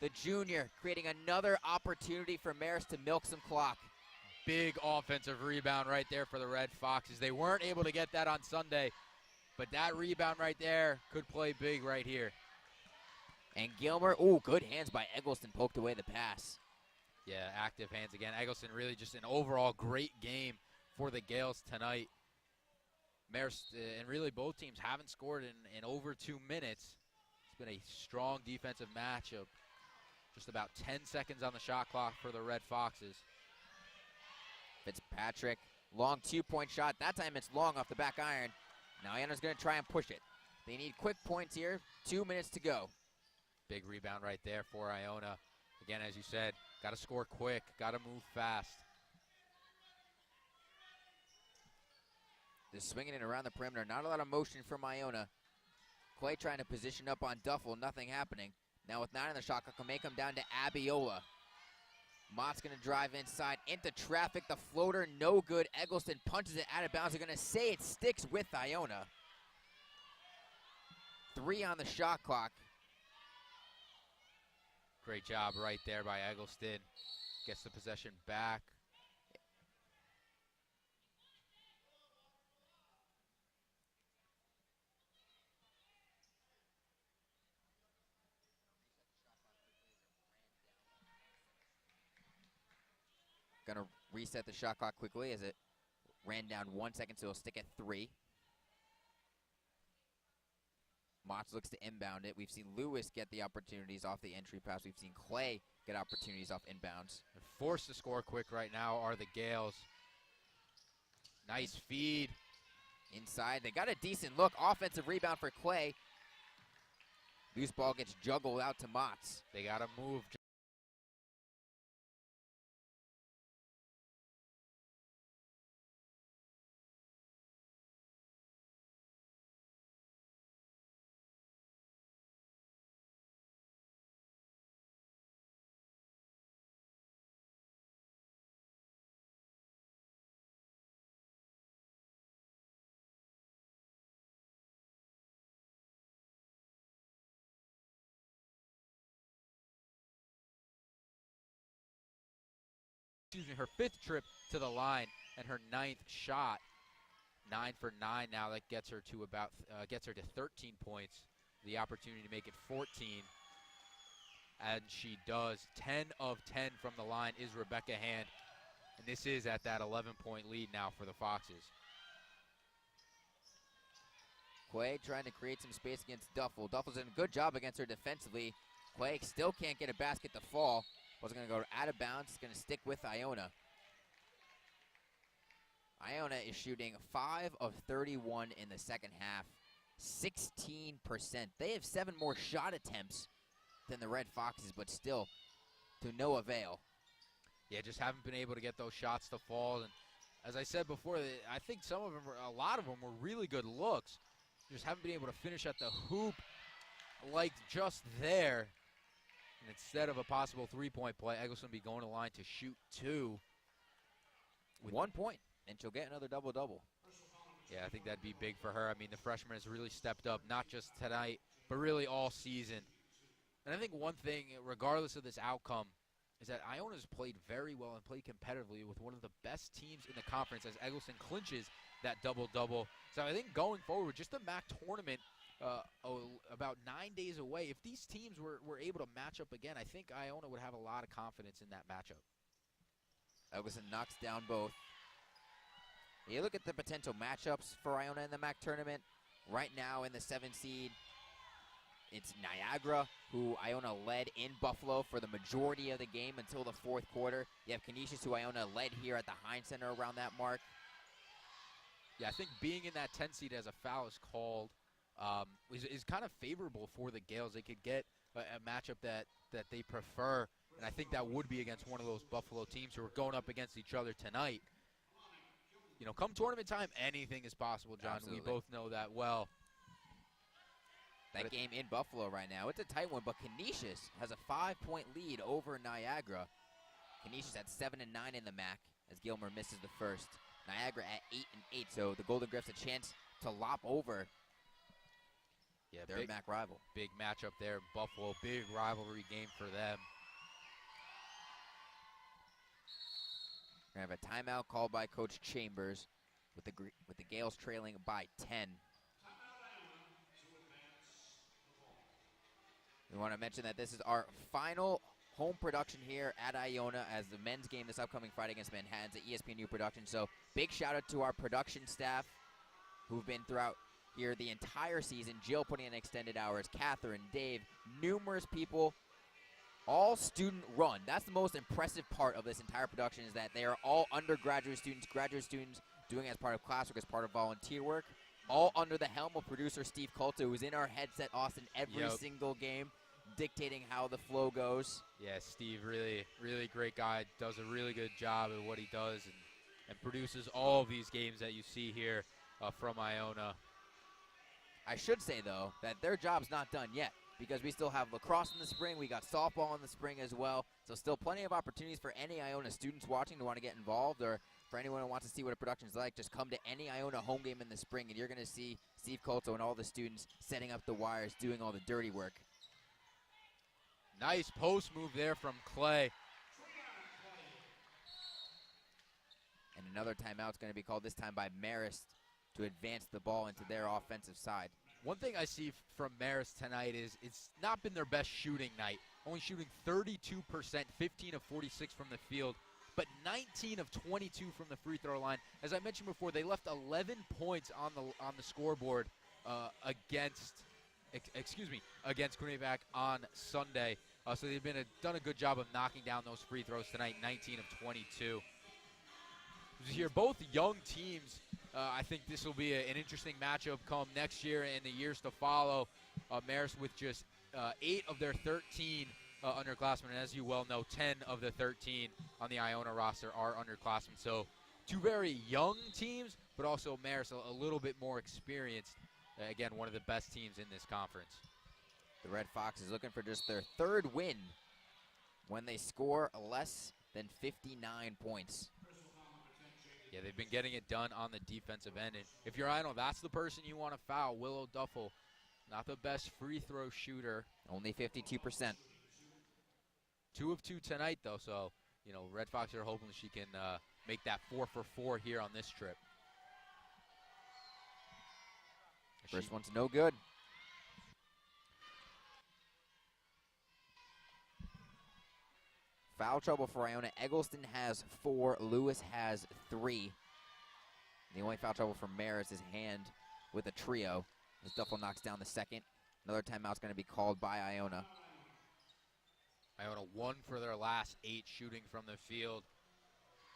the junior, creating another opportunity for Marist to milk some clock. Big offensive rebound right there for the Red Foxes. They weren't able to get that on Sunday, but that rebound right there could play big right here. And Gilmer, ooh, good hands by Eggleston, poked away the pass. Yeah, active hands again. Eggleston really just an overall great game for the Gales tonight. Marist and really both teams haven't scored in over 2 minutes. It's been a strong defensive matchup. Just about 10 seconds on the shot clock for the Red Foxes. Fitzpatrick, long 2-point shot. That time it's long off the back iron. Now Iona's going to try and push it. They need quick points here. 2 minutes to go. Big rebound right there for Iona. Again, as you said, got to score quick, got to move fast. Just swinging it around the perimeter. Not a lot of motion from Iona. Clay trying to position up on Duffel. Nothing happening. Now with 9 on the shot clock, can make him down to Abiola. Mott's going to drive inside into traffic. The floater, no good. Eggleston punches it out of bounds. They're going to say it sticks with Iona. 3 on the shot clock. Great job right there by Eggleston. Gets the possession back. Going to reset the shot clock quickly as it ran down 1 second, so it'll stick at 3. Motts looks to inbound it. We've seen Lewis get the opportunities off the entry pass. We've seen Clay get opportunities off inbounds. They're forced to score quick right now are the Gales. Nice feed. Inside, they got a decent look. Offensive rebound for Clay. Loose ball gets juggled out to Motts. They got to move. Her 5th trip to the line and her 9th shot. 9 for 9 now. That gets her to gets her to 13 points. The opportunity to make it 14. And she does. 10 of 10 from the line is Rebecca Hand. And this is at that 11-point lead now for the Foxes. Quay trying to create some space against Duffel. Duffel's doing a good job against her defensively. Quay still can't get a basket to fall. Was going to go out of bounds. It's going to stick with Iona. Iona is shooting 5 of 31 in the second half. 16%. They have 7 more shot attempts than the Red Foxes, but still to no avail. Yeah, just haven't been able to get those shots to fall. And as I said before, I think a lot of them were really good looks. Just haven't been able to finish at the hoop. like just there. And instead of a possible three-point play, Eggleston will be going to the line to shoot 2. With 1 point, and she'll get another double-double. Yeah, I think that'd be big for her. I mean, the freshman has really stepped up, not just tonight, but really all season. And I think one thing, regardless of this outcome, is that Iona's played very well and played competitively with one of the best teams in the conference as Eggleston clinches that double-double. So I think going forward, just the MAC tournament about 9 days away, if these teams were able to match up again, I think Iona would have a lot of confidence in that matchup. Eggleston knocks down both. You look at the potential matchups for Iona in the MAC tournament. Right now in the 7 seed, it's Niagara, who Iona led in Buffalo for the majority of the game until the 4th quarter. You have Canisius, who Iona led here at the Heinz Center around that mark. Yeah, I think being in that 10 seed as a foul is called is kind of favorable for the Gales. They could get a matchup that they prefer, and I think that would be against one of those Buffalo teams who are going up against each other tonight. You know, come tournament time, anything is possible, John. Absolutely. We both know that well. That game in Buffalo right now, it's a tight one, but Canisius has a 5-point lead over Niagara. Canisius at 7 and 9 in the MAC as Gilmer misses the first. Niagara at 8 and 8, so the Golden Griffs a chance to lop over their MAC rival. Big matchup there in Buffalo, big rivalry game for them. We're going to have a timeout called by Coach Chambers with the Gales trailing by 10. We want to mention that this is our final home production here at Iona as the men's game this upcoming Friday against Manhattan's at ESPNU production. So big shout out to our production staff who've been throughout here the entire season. Jill putting in extended hours, Catherine, Dave, numerous people, all student run. That's the most impressive part of this entire production, is that they are all undergraduate students, graduate students doing it as part of classwork, as part of volunteer work, all under the helm of producer Steve Colta, who's in our headset, Austin, every single game, dictating how the flow goes. Yeah, Steve, really, really great guy, does a really good job at what he does, and produces all of these games that you see here from Iona. I should say, though, that their job's not done yet, because we still have lacrosse in the spring. We got softball in the spring as well. So still plenty of opportunities for any Iona students watching to want to get involved, or for anyone who wants to see what a production is like, just come to any Iona home game in the spring, and you're going to see Steve Colto and all the students setting up the wires, doing all the dirty work. Nice post move there from Clay. And another timeout is going to be called, this time by Marist, to advance the ball into their offensive side. One thing I see from Marist tonight is it's not been their best shooting night. Only shooting 32%, 15 of 46 from the field, but 19 of 22 from the free throw line. As I mentioned before, they left 11 points on the scoreboard against Quinnipiac on Sunday. So they've done a good job of knocking down those free throws tonight, 19 of 22. Here, both young teams, I think this will be an interesting matchup come next year and the years to follow. Marist with just 8 of their 13 underclassmen, and as you well know, 10 of the 13 on the Iona roster are underclassmen. So two very young teams, but also Marist a little bit more experienced. Again, one of the best teams in this conference. The Red Foxes looking for just their 3rd win when they score less than 59 points. Yeah, they've been getting it done on the defensive end. And if you're Iona, that's the person you want to foul. Willow Duffel, not the best free throw shooter. Only 52%. 2 of 2 tonight, though. So, you know, Red Foxes are hoping she can make that 4 for 4 here on this trip. First one's no good. Foul trouble for Iona. Eggleston has 4. Lewis has 3. The only foul trouble for Marist is hand with a trio, as Duffel knocks down the second. Another timeout's going to be called by Iona. Iona 1 for their last 8 shooting from the field.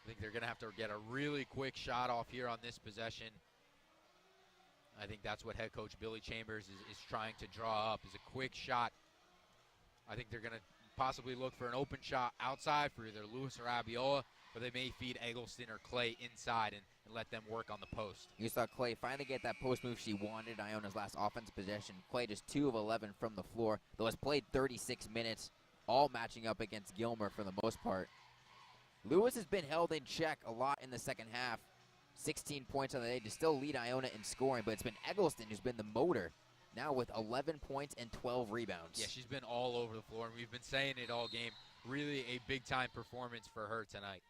I think they're going to have to get a really quick shot off here on this possession. I think that's what head coach Billy Chambers is trying to draw up, is a quick shot. I think they're going to possibly look for an open shot outside for either Lewis or Abiola. or they may feed Eggleston or Clay inside and let them work on the post. You saw Clay finally get that post move she wanted. Iona's last offensive possession. Clay just 2 of 11 from the floor, though has played 36 minutes, all matching up against Gilmer for the most part. Lewis has been held in check a lot in the second half. 16 points on the day to still lead Iona in scoring, but it's been Eggleston who's been the motor, now with 11 points and 12 rebounds. Yeah, she's been all over the floor, and we've been saying it all game. Really a big-time performance for her tonight.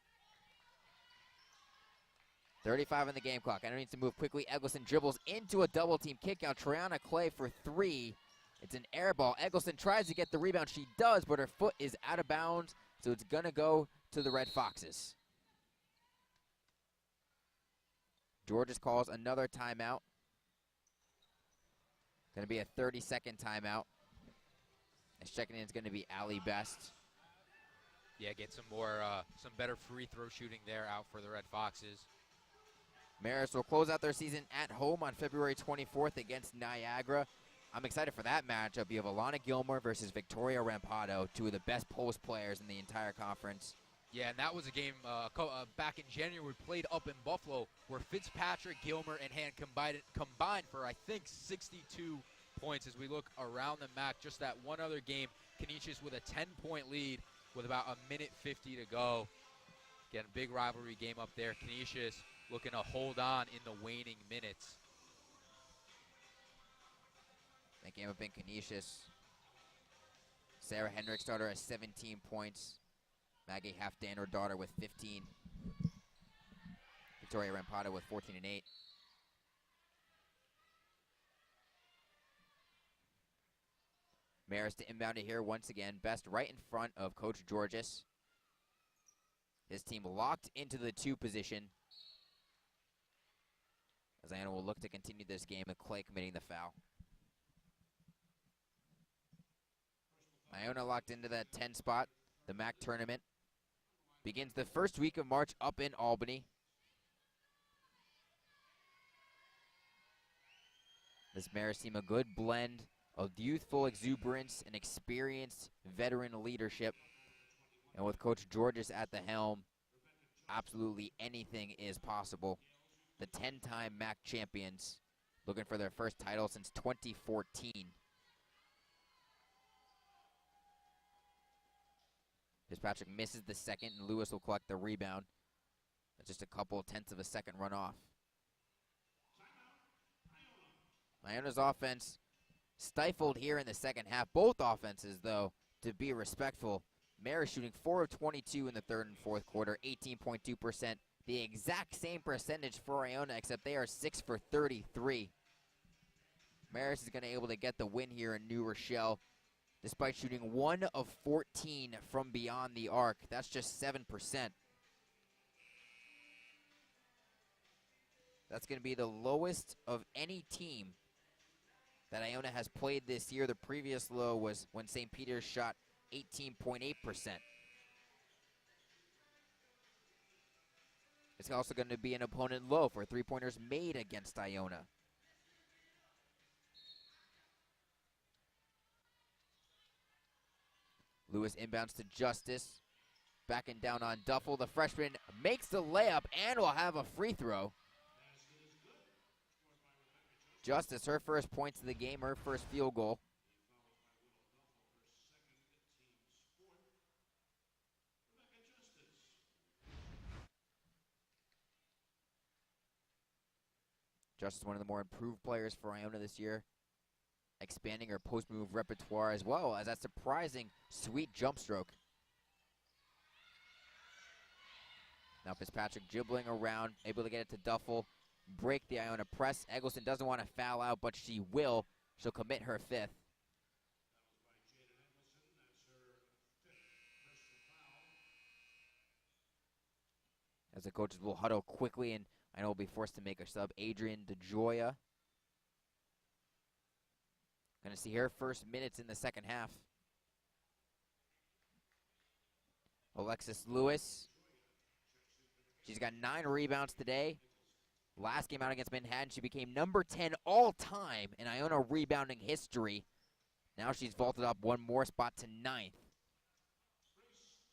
35 on the game clock. Iona needs to move quickly. Eggleston dribbles into a double-team kickout. Triana Clay for 3. It's an air ball. Eggleston tries to get the rebound. She does, but her foot is out of bounds, so it's going to go to the Red Foxes. Georges calls another timeout. Going to be a 30-second timeout. As checking in is going to be Allie Best. Yeah, get some better free throw shooting there out for the Red Foxes. Marist will close out their season at home on February 24th against Niagara. I'm excited for that matchup. You have Alana Gilmore versus Victoria Rampado, 2 of the best post players in the entire conference. Yeah, and that was a game back in January we played up in Buffalo where Fitzpatrick, Gilmer, and Hand combined for, I think, 62 points as we look around the MAC. Just that one other game, Canisius with a 10-point lead with about a minute 50 to go. Again, a big rivalry game up there. Canisius looking to hold on in the waning minutes. That game up in Canisius. Sarah Hendricks started at 17 points. Maggie Halfdan, her daughter, with 15. Victoria Rampado with 14 and 8. Marist to inbound it here once again. Best right in front of Coach Georges. His team locked into the 2 position. As Iona will look to continue this game with Clay committing the foul. Iona locked into that 10 spot. The MAC tournament begins the first week of March up in Albany. This Marist team, a good blend of youthful exuberance and experienced veteran leadership. And with Coach Georges at the helm, absolutely anything is possible. The 10-time MAC champions looking for their first title since 2014. Fitzpatrick misses the second, and Lewis will collect the rebound. That's just a couple tenths of a second run off. Iona's offense stifled here in the second half. Both offenses, though, to be respectful. Marist shooting 4 of 22 in the third and fourth quarter, 18.2%. The exact same percentage for Iona, except they are 6 for 33. Marist is going to be able to get the win here in New Rochelle, despite shooting 1 of 14 from beyond the arc. That's just 7%. That's going to be the lowest of any team that Iona has played this year. The previous low was when St. Peter's shot 18.8%. It's also going to be an opponent low for three-pointers made against Iona. Lewis inbounds to Justice. Backing down on Duffel. The freshman makes the layup and will have a free throw. Justice, her first points of the game, her first field goal. Justice, one of the more improved players for Iona this year, expanding her post-move repertoire as well as that surprising sweet jump stroke. Now Fitzpatrick dribbling around, able to get it to Duffel, break the Iona press. Eggleston doesn't want to foul out, but she will. She'll commit her 5th. As the coaches will huddle quickly, and Iona will be forced to make a sub. Adrian DeJoya. Going to see her first minutes in the second half. Alexis Lewis. She's got 9 rebounds today. Last game out against Manhattan, she became number 10 all-time in Iona rebounding history. Now she's vaulted up one more spot to 9th.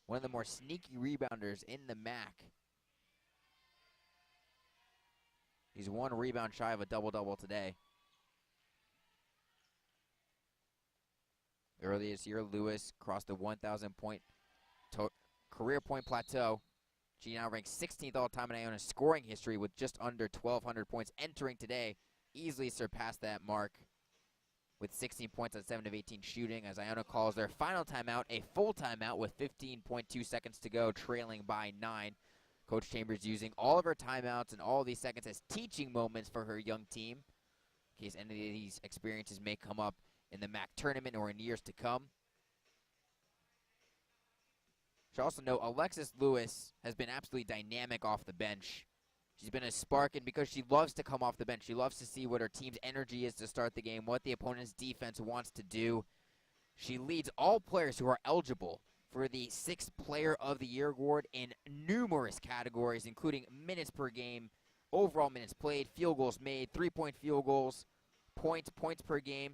one of the more sneaky rebounders in the MAC. He's 1 rebound shy of a double-double today. Earlier this year, Lewis crossed the 1,000-point career point plateau. She now ranks 16th all-time in Iona's scoring history with just under 1,200 points entering today. Easily surpassed that mark with 16 points on 7 of 18 shooting as Iona calls their final timeout a full timeout with 15.2 seconds to go, trailing by 9. Coach Chambers using all of her timeouts and all of these seconds as teaching moments for her young team in case any of these experiences may come up in the MAC tournament or in years to come. Should also note, Alexis Lewis has been absolutely dynamic off the bench. She's been a spark, and because she loves to come off the bench, she loves to see what her team's energy is to start the game, what the opponent's defense wants to do. She leads all players who are eligible for the 6th Player of the Year award in numerous categories, including minutes per game, overall minutes played, field goals made, 3-point field goals, points per game.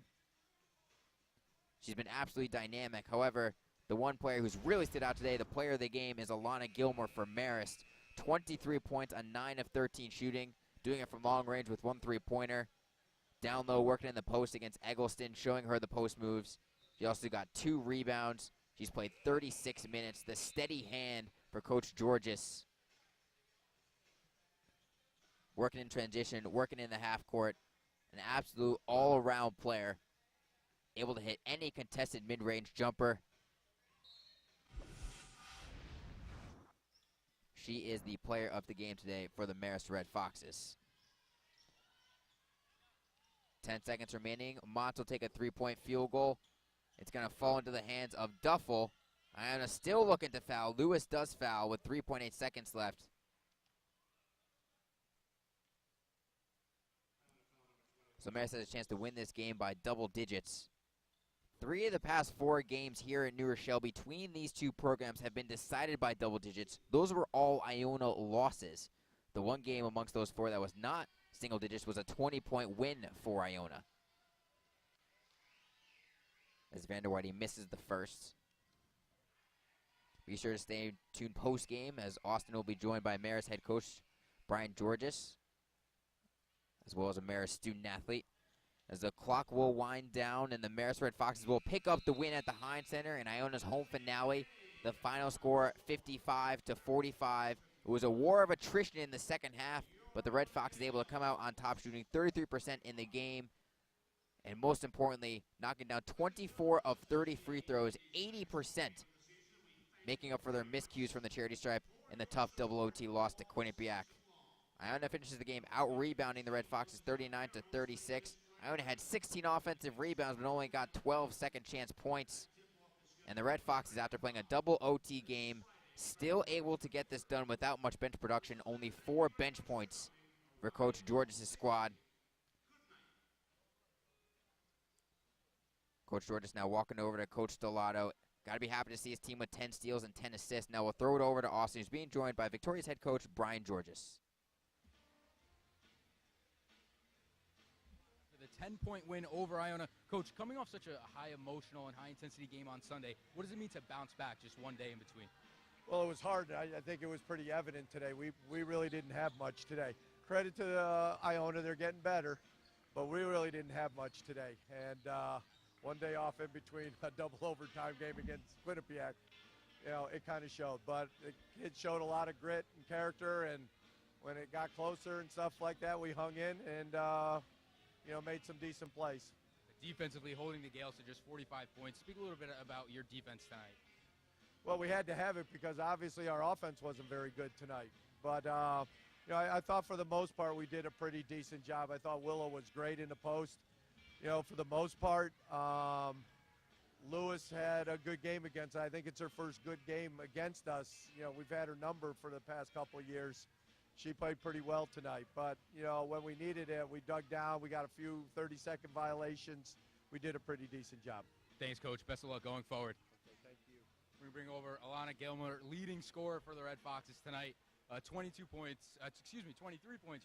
She's been absolutely dynamic. However, the one player who's really stood out today, the player of the game, is Alana Gilmore for Marist. 23 points on 9 of 13 shooting, doing it from long range with 1 3-pointer. Down low, working in the post against Eggleston, showing her the post moves. She also got 2 rebounds. She's played 36 minutes. The steady hand for Coach Georges. Working in transition, working in the half court. An absolute all-around player. Able to hit any contested mid-range jumper. She is the player of the game today for the Marist Red Foxes. 10 seconds remaining. Mott will take a 3-point field goal. It's going to fall into the hands of Duffel. Iona still looking to foul. Lewis does foul with 3.8 seconds left. So Marist has a chance to win this game by double digits. 3 of the past 4 games here in New Rochelle between these two programs have been decided by double digits. Those were all Iona losses. The one game amongst those 4 that was not single digits was a 20-point win for Iona. As Vanderwhite misses the first. Be sure to stay tuned post-game as Austin will be joined by Marist head coach Brian Georges, as well as a Marist student-athlete. As the clock will wind down and the Marist Red Foxes will pick up the win at the Heinz Center in Iona's home finale. The final score 55-45. It was a war of attrition in the second half, but the Red Foxes able to come out on top, shooting 33% in the game. And most importantly, knocking down 24 of 30 free throws, 80%, making up for their miscues from the charity stripe in the tough double OT loss to Quinnipiac. Iona finishes the game out-rebounding the Red Foxes 39-36. Iona had 16 offensive rebounds but only got 12 second-chance points. And the Red Foxes, after playing a double OT game, still able to get this done without much bench production. Only 4 bench points for Coach Georges' squad. Coach Georges now walking over to Coach Stellato. Got to be happy to see his team with 10 steals and 10 assists. Now we'll throw it over to Austin, who's being joined by Victoria's head coach Brian Georges. The 10-point win over Iona. Coach, coming off such a high emotional and high intensity game on Sunday, what does it mean to bounce back just one day in between? Well, it was hard. I think it was pretty evident today. We really didn't have much today. Credit to Iona, they're getting better, but we really didn't have much today. And one day off in between a double overtime game against Quinnipiac, you know, it kind of showed. But the kids showed a lot of grit and character, and when it got closer and stuff like that, we hung in and, you know, made some decent plays. Defensively holding the Gales to just 45 points. Speak a little bit about your defense tonight. Well, we had to have it because obviously our offense wasn't very good tonight. But, you know, I thought for the most part we did a pretty decent job. I thought Willow was great in the post. You know, for the most part, Lewis had a good game against us. I think it's her first good game against us. You know, we've had her number for the past couple of years. She played pretty well tonight. But, you know, when we needed it, we dug down. We got a few 30-second violations. We did a pretty decent job. Thanks, Coach. Best of luck going forward. Okay, thank you. We bring over Alana Gilmore, leading scorer for the Red Foxes tonight. 23 points.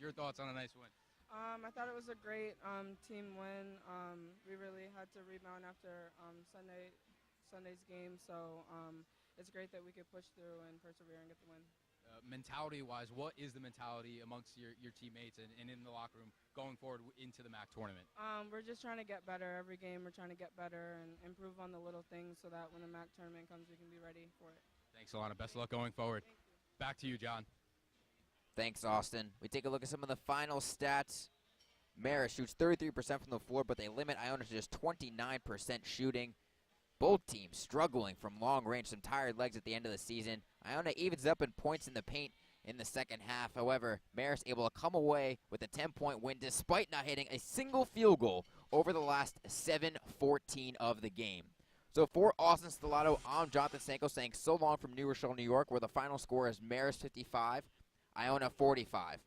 Your thoughts on a nice win? I thought it was a great team win. We really had to rebound after Sunday's game, so it's great that we could push through and persevere and get the win. Mentality-wise, what is the mentality amongst your teammates and in the locker room going forward into the MAC tournament? We're just trying to get better. Every game we're trying to get better and improve on the little things so that when the MAC tournament comes, we can be ready for it. Thanks, Alana. Best of luck going forward. Back to you, John. Thanks, Austin. We take a look at some of the final stats. Marist shoots 33% from the floor, but they limit Iona to just 29% shooting. Both teams struggling from long range, some tired legs at the end of the season. Iona evens up in points in the paint in the second half. However, Marist able to come away with a 10-point win despite not hitting a single field goal over the last 7-14 of the game. So for Austin Stellato, I'm Jonathan Sanko saying so long from New Rochelle, New York, where the final score is Marist 55, Iona 45.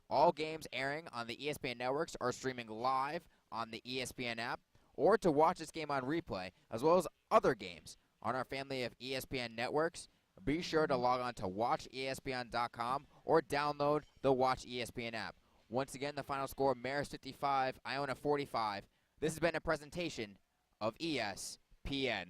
All games airing on the ESPN networks are streaming live on the ESPN app, or to watch this game on replay, as well as other games on our family of ESPN networks. Be sure to log on to watchespn.com or download the Watch ESPN app. Once again, the final score, Marist 55, Iona 45. This has been a presentation of ESPN.